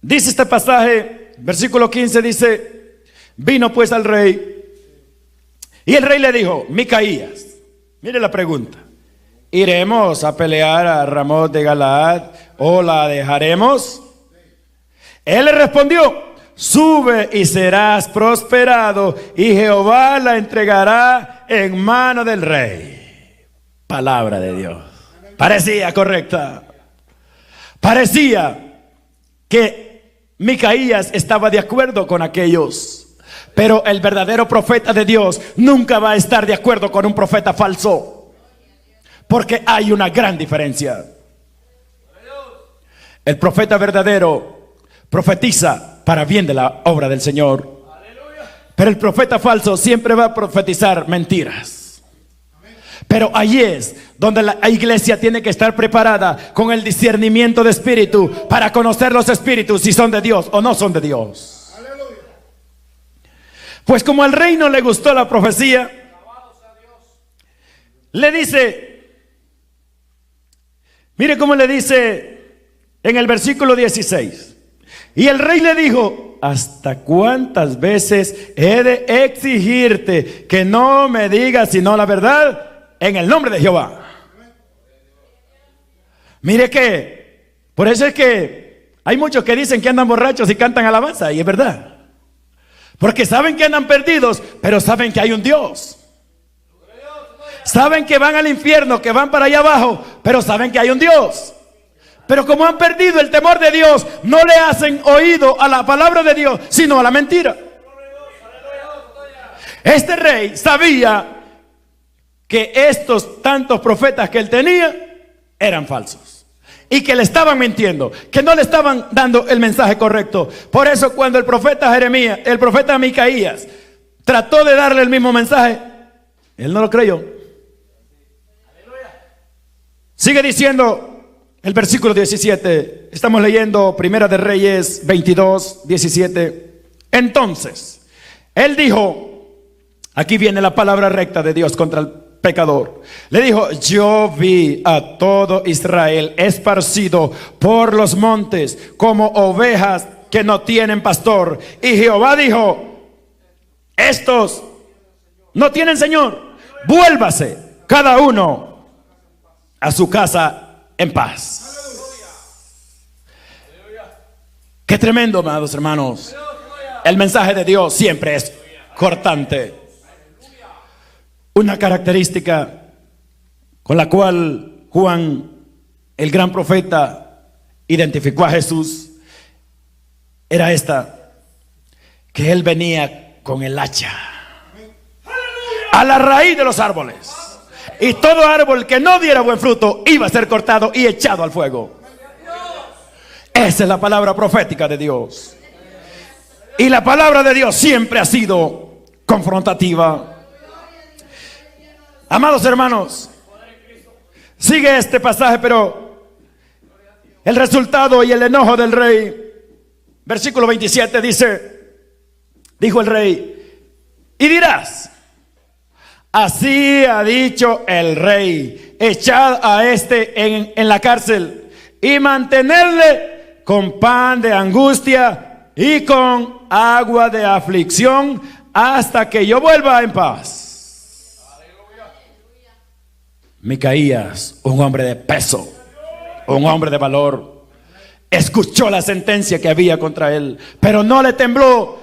dice este pasaje, versículo 15 dice, vino pues al rey, y el rey le dijo, Micaías, mire la pregunta, ¿iremos a pelear a Ramot de Galaad o la dejaremos? Él le respondió, sube y serás prosperado, y Jehová la entregará en mano del rey. Palabra de Dios. Parecía correcta. Parecía que Micaías estaba de acuerdo con aquellos. Pero el verdadero profeta de Dios nunca va a estar de acuerdo con un profeta falso. Porque hay una gran diferencia. El profeta verdadero profetiza para bien de la obra del Señor. Pero el profeta falso siempre va a profetizar mentiras. Pero ahí es donde la iglesia tiene que estar preparada con el discernimiento de espíritu para conocer los espíritus si son de Dios o no son de Dios. Pues como al rey no le gustó la profecía, le dice, mire cómo le dice en el versículo 16. Y el rey le dijo, ¿hasta cuántas veces he de exigirte que no me digas sino la verdad en el nombre de Jehová? Mire que, por eso es que hay muchos que dicen que andan borrachos y cantan alabanza, y es verdad. Porque saben que andan perdidos, pero saben que hay un Dios. Saben que van al infierno, que van para allá abajo, pero saben que hay un Dios. Pero como han perdido el temor de Dios, no le hacen oído a la palabra de Dios, sino a la mentira. Este rey sabía que estos tantos profetas que él tenía eran falsos y que le estaban mintiendo, que no le estaban dando el mensaje correcto. Por eso cuando el profeta Jeremías, el profeta Micaías trató de darle el mismo mensaje, él no lo creyó. Sigue diciendo el versículo 17, estamos leyendo Primera de Reyes 22, 17. Entonces, él dijo, aquí viene la palabra recta de Dios contra el pecador. Le dijo, yo vi a todo Israel esparcido por los montes como ovejas que no tienen pastor. Y Jehová dijo, estos no tienen Señor, vuélvase cada uno a su casa en paz. Qué tremendo, amados hermanos. El mensaje de Dios siempre es cortante. Una característica con la cual Juan, el gran profeta, identificó a Jesús era esta: que él venía con el hacha a la raíz de los árboles, y todo árbol que no diera buen fruto iba a ser cortado y echado al fuego. Esa es la palabra profética de Dios. Y la palabra de Dios siempre ha sido confrontativa. Amados hermanos, sigue este pasaje, pero el resultado y el enojo del rey, versículo 27 dice, dijo el rey, y dirás, así ha dicho el rey, echad a este en la cárcel y mantenerle con pan de angustia y con agua de aflicción hasta que yo vuelva en paz. Micaías, un hombre de peso, un hombre de valor, escuchó la sentencia que había contra él, pero no le tembló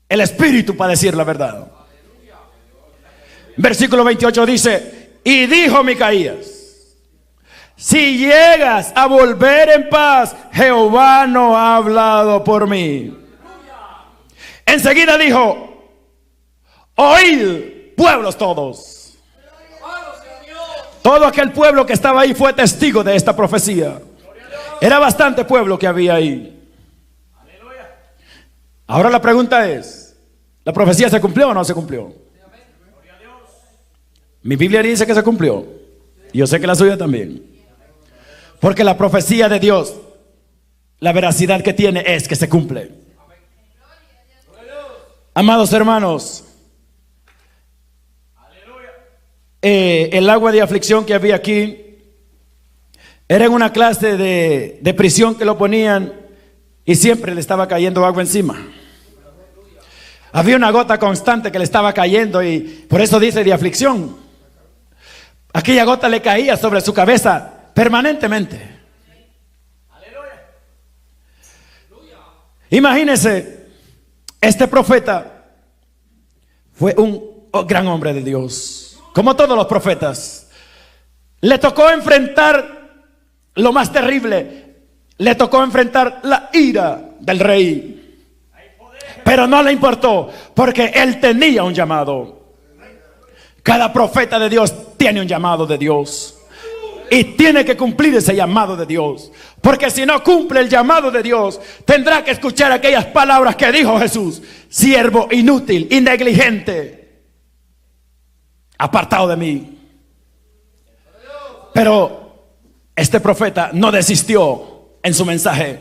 el espíritu para decir la verdad. Versículo 28 dice, y dijo Micaías, si llegas a volver en paz, Jehová no ha hablado por mí. Enseguida dijo, oíd, pueblos todos. Todo aquel pueblo que estaba ahí fue testigo de esta profecía. Era bastante pueblo que había ahí. Ahora la pregunta es, ¿la profecía se cumplió o no se cumplió? Mi Biblia dice que se cumplió. Y yo sé que la suya también. Porque la profecía de Dios, la veracidad que tiene es que se cumple. Amados hermanos, el agua de aflicción que había aquí era en una clase de prisión que lo ponían y siempre le estaba cayendo agua encima. Había una gota constante que le estaba cayendo y por eso dice de aflicción. Aquella gota le caía sobre su cabeza permanentemente. Imagínense, este profeta fue un gran hombre de Dios, como todos los profetas. Le tocó enfrentar lo más terrible, le tocó enfrentar la ira del rey, pero no le importó porque él tenía un llamado. Cada profeta de Dios tiene un llamado de Dios y tiene que cumplir ese llamado de Dios, porque si no cumple el llamado de Dios, tendrá que escuchar aquellas palabras que dijo Jesús: siervo inútil y negligente, apartado de mí. Pero este profeta no desistió en su mensaje,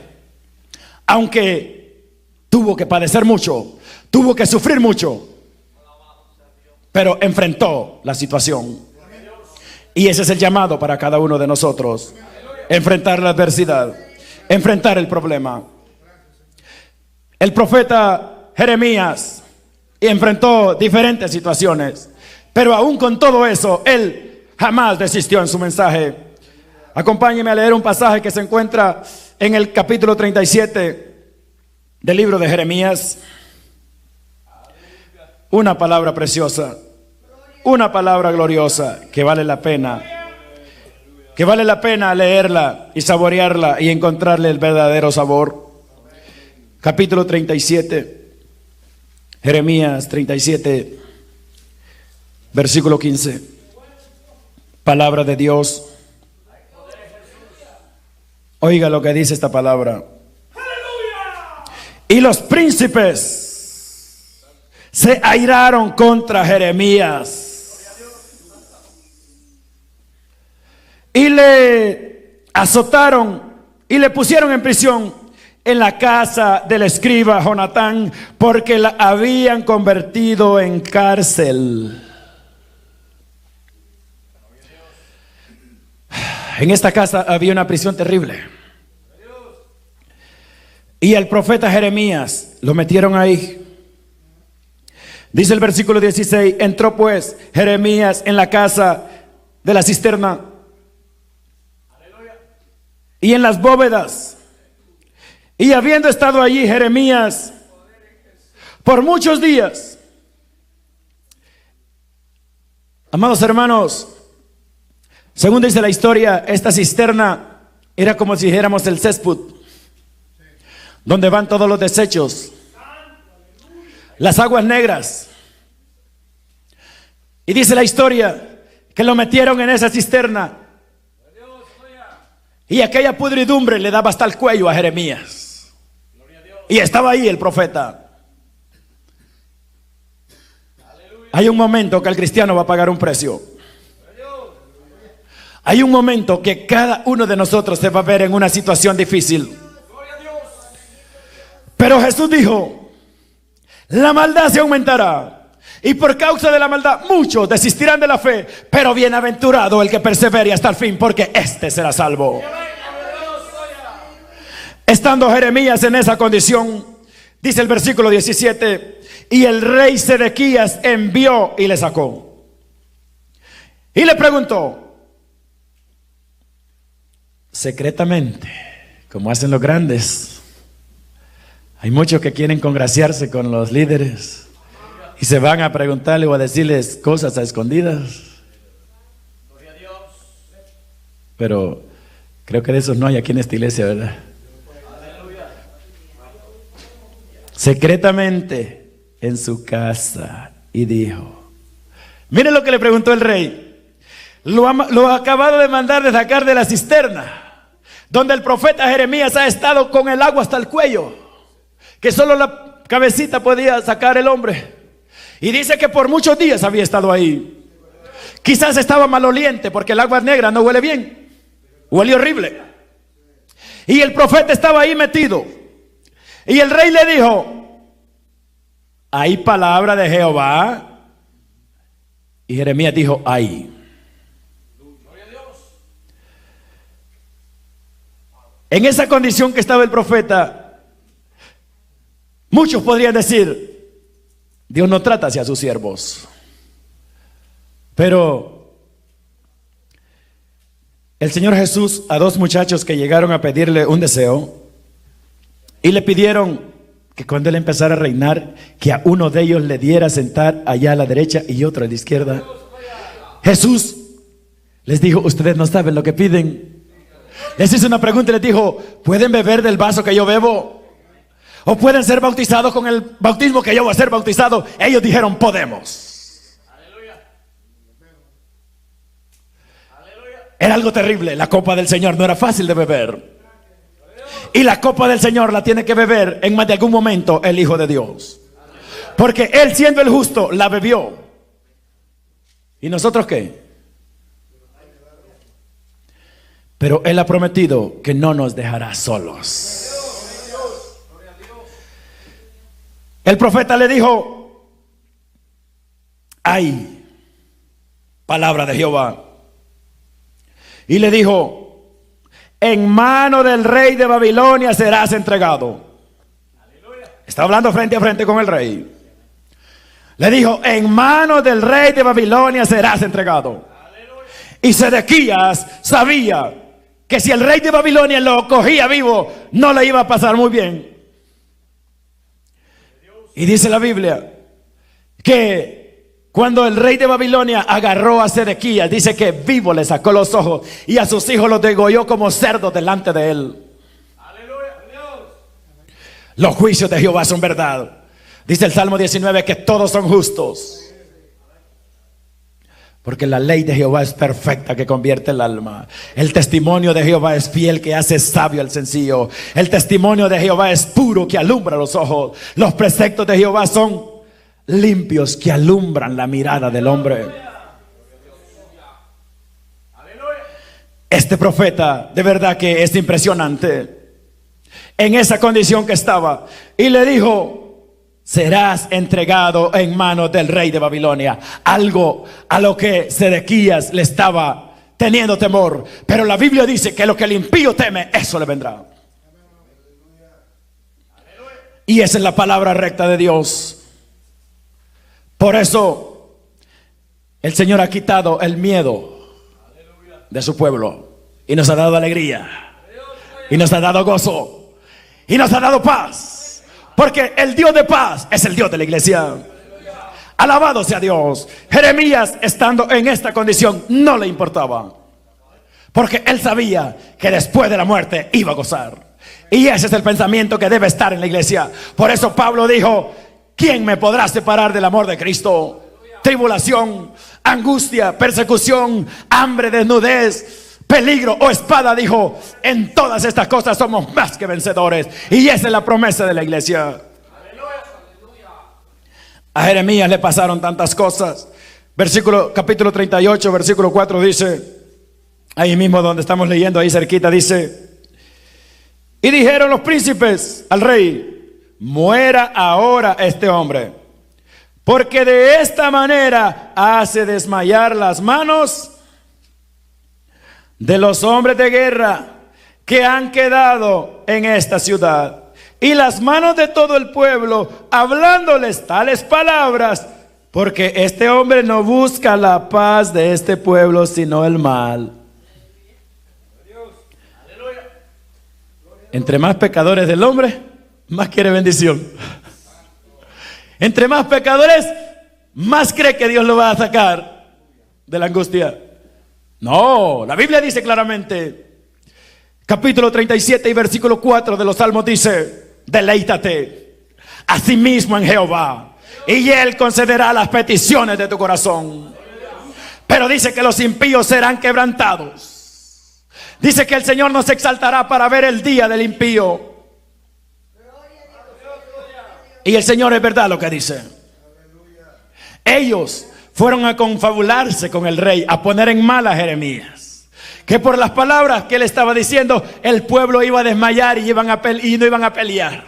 aunque tuvo que padecer mucho, tuvo que sufrir mucho, pero enfrentó la situación. Y ese es el llamado para cada uno de nosotros: enfrentar la adversidad, enfrentar el problema. El profeta Jeremías enfrentó diferentes situaciones, pero aún con todo eso, él jamás desistió en su mensaje. Acompáñenme a leer un pasaje que se encuentra en el capítulo 37 del libro de Jeremías. Una palabra preciosa, una palabra gloriosa que vale la pena leerla y saborearla y encontrarle el verdadero sabor. Capítulo 37, Jeremías 37, versículo 15. Palabra de Dios. Oiga lo que dice esta palabra. Y los príncipes se airaron contra Jeremías y le azotaron y le pusieron en prisión en la casa del escriba Jonatán, porque la habían convertido en cárcel. En esta casa había una prisión terrible, y el profeta Jeremías lo metieron ahí. Dice el versículo 16: entró pues Jeremías en la casa de la cisterna y en las bóvedas, y habiendo estado allí Jeremías por muchos días. Amados hermanos, según dice la historia, esta cisterna era como si dijéramos el césped, donde van todos los desechos, las aguas negras. Y dice la historia que lo metieron en esa cisterna, y aquella pudridumbre le daba hasta el cuello a Jeremías. Y estaba ahí el profeta. Hay un momento que el cristiano va a pagar un precio. Hay un momento que cada uno de nosotros se va a ver en una situación difícil. Pero Jesús dijo: la maldad se aumentará, y por causa de la maldad muchos desistirán de la fe, pero bienaventurado el que persevere hasta el fin, porque éste será salvo. Estando Jeremías en esa condición, dice el versículo 17, y el rey Sedequías envió y le sacó. Y le preguntó secretamente, como hacen los grandes. Hay muchos que quieren congraciarse con los líderes y se van a preguntarle o a decirles cosas a escondidas. Pero creo que de esos no hay aquí en esta iglesia, ¿verdad? Secretamente en su casa, y dijo: miren lo que le preguntó el rey. Lo ha acabado de mandar de sacar de la cisterna, donde el profeta Jeremías ha estado con el agua hasta el cuello, que solo la cabecita podía sacar el hombre. Y dice que por muchos días había estado ahí. Quizás estaba maloliente, porque el agua negra no huele bien, huele horrible. Y el profeta estaba ahí metido. Y el rey le dijo: hay palabra de Jehová. Y Jeremías dijo, ay. En esa condición que estaba el profeta, muchos podrían decir, Dios no trata hacia sus siervos. Pero el Señor Jesús a dos muchachos que llegaron a pedirle un deseo y le pidieron que cuando él empezara a reinar, que a uno de ellos le diera sentar allá a la derecha y otro a la izquierda. Jesús les dijo, ustedes no saben lo que piden. Les hizo una pregunta y les dijo, ¿pueden beber del vaso que yo bebo? ¿O pueden ser bautizados con el bautismo que yo voy a ser bautizado? Ellos dijeron, podemos. Era algo terrible. La copa del Señor no era fácil de beber. Y la copa del Señor la tiene que beber en más de algún momento el Hijo de Dios. Porque Él, siendo el justo, la bebió. ¿Y nosotros qué? Pero Él ha prometido que no nos dejará solos. El profeta le dijo, ay, palabra de Jehová. Y le dijo, en mano del rey de Babilonia serás entregado. Está hablando frente a frente con el rey. Le dijo, en mano del rey de Babilonia serás entregado. Y Sedequías sabía que si el rey de Babilonia lo cogía vivo, no le iba a pasar muy bien. Y dice la Biblia que cuando el rey de Babilonia agarró a Sedequías, dice que vivo le sacó los ojos y a sus hijos los degolló como cerdos delante de él. Los juicios de Jehová son verdad. Dice el Salmo 19 que todos son justos. Porque la ley de Jehová es perfecta, que convierte el alma. El testimonio de Jehová es fiel, que hace sabio al sencillo. El testimonio de Jehová es puro, que alumbra los ojos. Los preceptos de Jehová son limpios, que alumbran la mirada del hombre. Este profeta de verdad que es impresionante. En esa condición que estaba, y le dijo, serás entregado en manos del rey de Babilonia. Algo a lo que Sedequías le estaba teniendo temor. Pero la Biblia dice que lo que el impío teme, eso le vendrá. Y esa es la palabra recta de Dios. Por eso el Señor ha quitado el miedo de su pueblo y nos ha dado alegría y nos ha dado gozo y nos ha dado paz, porque el Dios de paz es el Dios de la iglesia. Alabado sea Dios. Jeremías, estando en esta condición, no le importaba, porque él sabía que después de la muerte iba a gozar. Y ese es el pensamiento que debe estar en la iglesia. Por eso Pablo dijo, ¿quién me podrá separar del amor de Cristo? Tribulación, angustia, persecución, hambre, desnudez, peligro o espada. Dijo, en todas estas cosas somos más que vencedores. Y esa es la promesa de la iglesia. A Jeremías le pasaron tantas cosas. Capítulo 38, versículo 4 dice, ahí mismo donde estamos leyendo, ahí cerquita, dice, y dijeron los príncipes al rey, muera ahora este hombre, porque de esta manera hace desmayar las manos de los hombres de guerra que han quedado en esta ciudad, y las manos de todo el pueblo, hablándoles tales palabras, porque este hombre no busca la paz de este pueblo, sino el mal. Entre más pecadores del hombre, más quiere bendición. Entre más pecadores, más cree que Dios lo va a sacar de la angustia. No, la Biblia dice claramente, capítulo 37 y versículo 4 de los Salmos dice, deleítate asimismo en Jehová, y Él concederá las peticiones de tu corazón. Pero dice que los impíos serán quebrantados. Dice que el Señor nos exaltará para ver el día del impío. Y el Señor es verdad lo que dice. Ellos fueron a confabularse con el rey, a poner en mal a Jeremías, que por las palabras que él estaba diciendo, el pueblo iba a desmayar y no iban a pelear.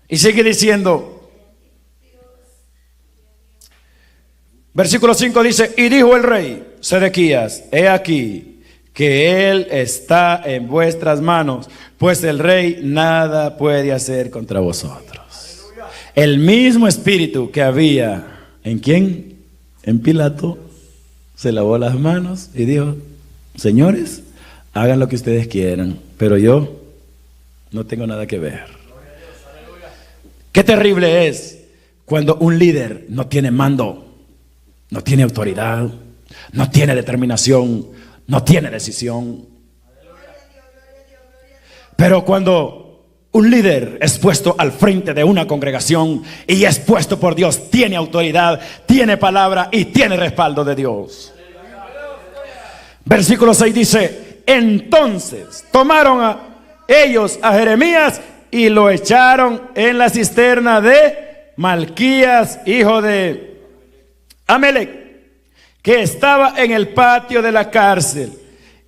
Y sigue diciendo, Versículo 5 dice: y dijo el rey Sedequías: he aquí que él está en vuestras manos, pues el rey nada puede hacer contra vosotros. El mismo espíritu que había ¿en quién? En Pilato, se lavó las manos y dijo: señores, hagan lo que ustedes quieran, pero yo no tengo nada que ver. Qué terrible es cuando un líder no tiene mando, no tiene autoridad, no tiene determinación, no tiene decisión. Pero cuando un líder es puesto al frente de una congregación y es puesto por Dios, tiene autoridad, tiene palabra y tiene respaldo de Dios. Versículo 6 dice: entonces tomaron ellos a Jeremías y lo echaron en la cisterna de Malquías, hijo de Amelec, que estaba en el patio de la cárcel,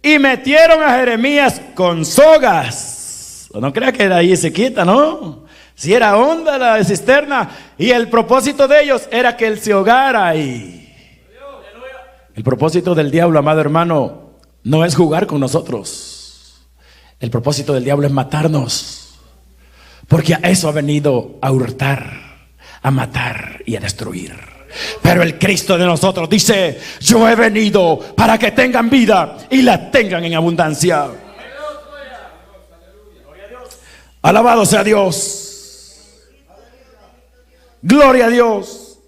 y metieron a Jeremías con sogas. No crea que de ahí se quita, ¿no? Si era honda la cisterna, y el propósito de ellos era que él se ahogara ahí. El propósito del diablo, amado hermano, no es jugar con nosotros. El propósito del diablo es matarnos, porque a eso ha venido, a hurtar, a matar y a destruir. Pero el Cristo de nosotros dice: yo he venido para que tengan vida y la tengan en abundancia. Alabado sea Dios. Gloria a Dios.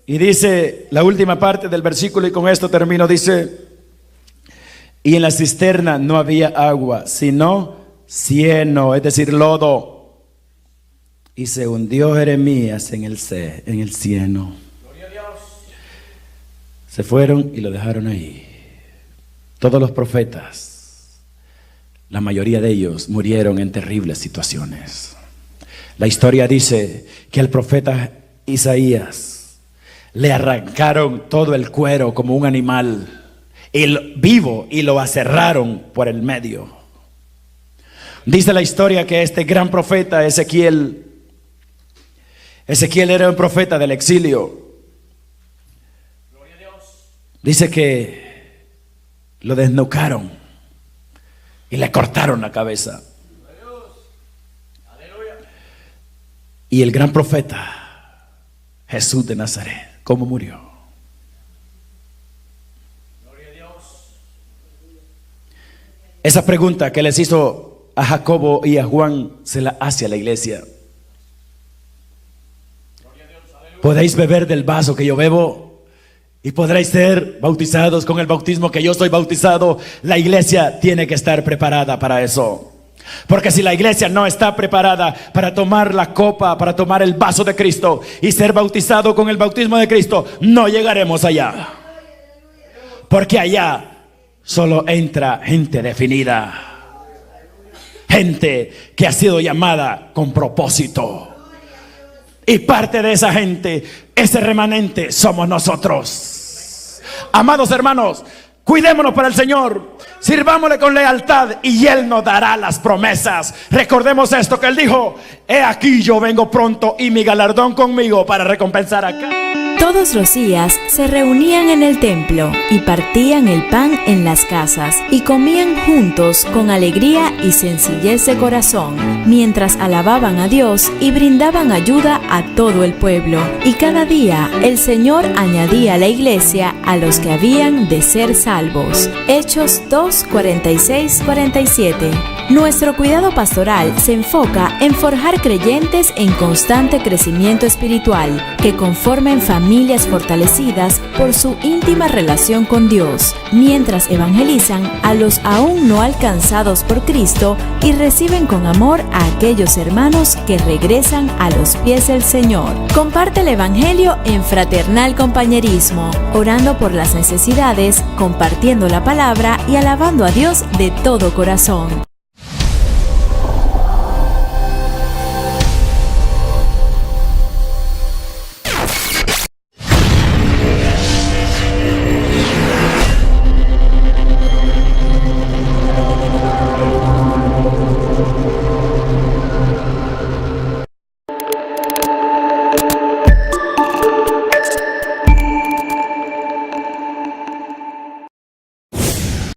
Y dice la última parte del versículo, y con esto termino, dice: y en la cisterna no había agua, sino cieno, es decir, lodo. Y se hundió Jeremías en el cieno. Se fueron y lo dejaron ahí. Todos los profetas, la mayoría de ellos murieron en terribles situaciones. La historia dice que al profeta Isaías le arrancaron todo el cuero como un animal vivo y lo aserraron por el medio. Dice la historia que este gran profeta Ezequiel era un profeta del exilio. Dice que lo desnucaron y le cortaron la cabeza. Y el gran profeta Jesús de Nazaret, ¿cómo murió? Esa pregunta que les hizo a Jacobo y a Juan se la hace a la iglesia. Podéis beber del vaso que yo bebo y podréis ser bautizados con el bautismo que yo soy bautizado. La iglesia tiene que estar preparada para eso. Porque si la iglesia no está preparada para tomar la copa, para tomar el vaso de Cristo y ser bautizado con el bautismo de Cristo, no llegaremos allá. Porque allá solo entra gente definida, gente que ha sido llamada con propósito. Y parte de esa gente, ese remanente, somos nosotros. Amados hermanos, cuidémonos para el Señor, sirvámosle con lealtad y Él nos dará las promesas. Recordemos esto que Él dijo: he aquí yo vengo pronto y mi galardón conmigo para recompensar a cada. Todos los días se reunían en el templo y partían el pan en las casas y comían juntos con alegría y sencillez de corazón, mientras alababan a Dios y brindaban ayuda a todo el pueblo. Y cada día el Señor añadía a la iglesia a los que habían de ser salvos. Hechos 2, 46, 47. Nuestro cuidado pastoral se enfoca en forjar creyentes en constante crecimiento espiritual, que conformen familias fortalecidas por su íntima relación con Dios, mientras evangelizan a los aún no alcanzados por Cristo y reciben con amor a aquellos hermanos que regresan a los pies del Señor. Comparte el evangelio en fraternal compañerismo, orando por las necesidades, compartiendo la palabra y alabando a Dios de todo corazón.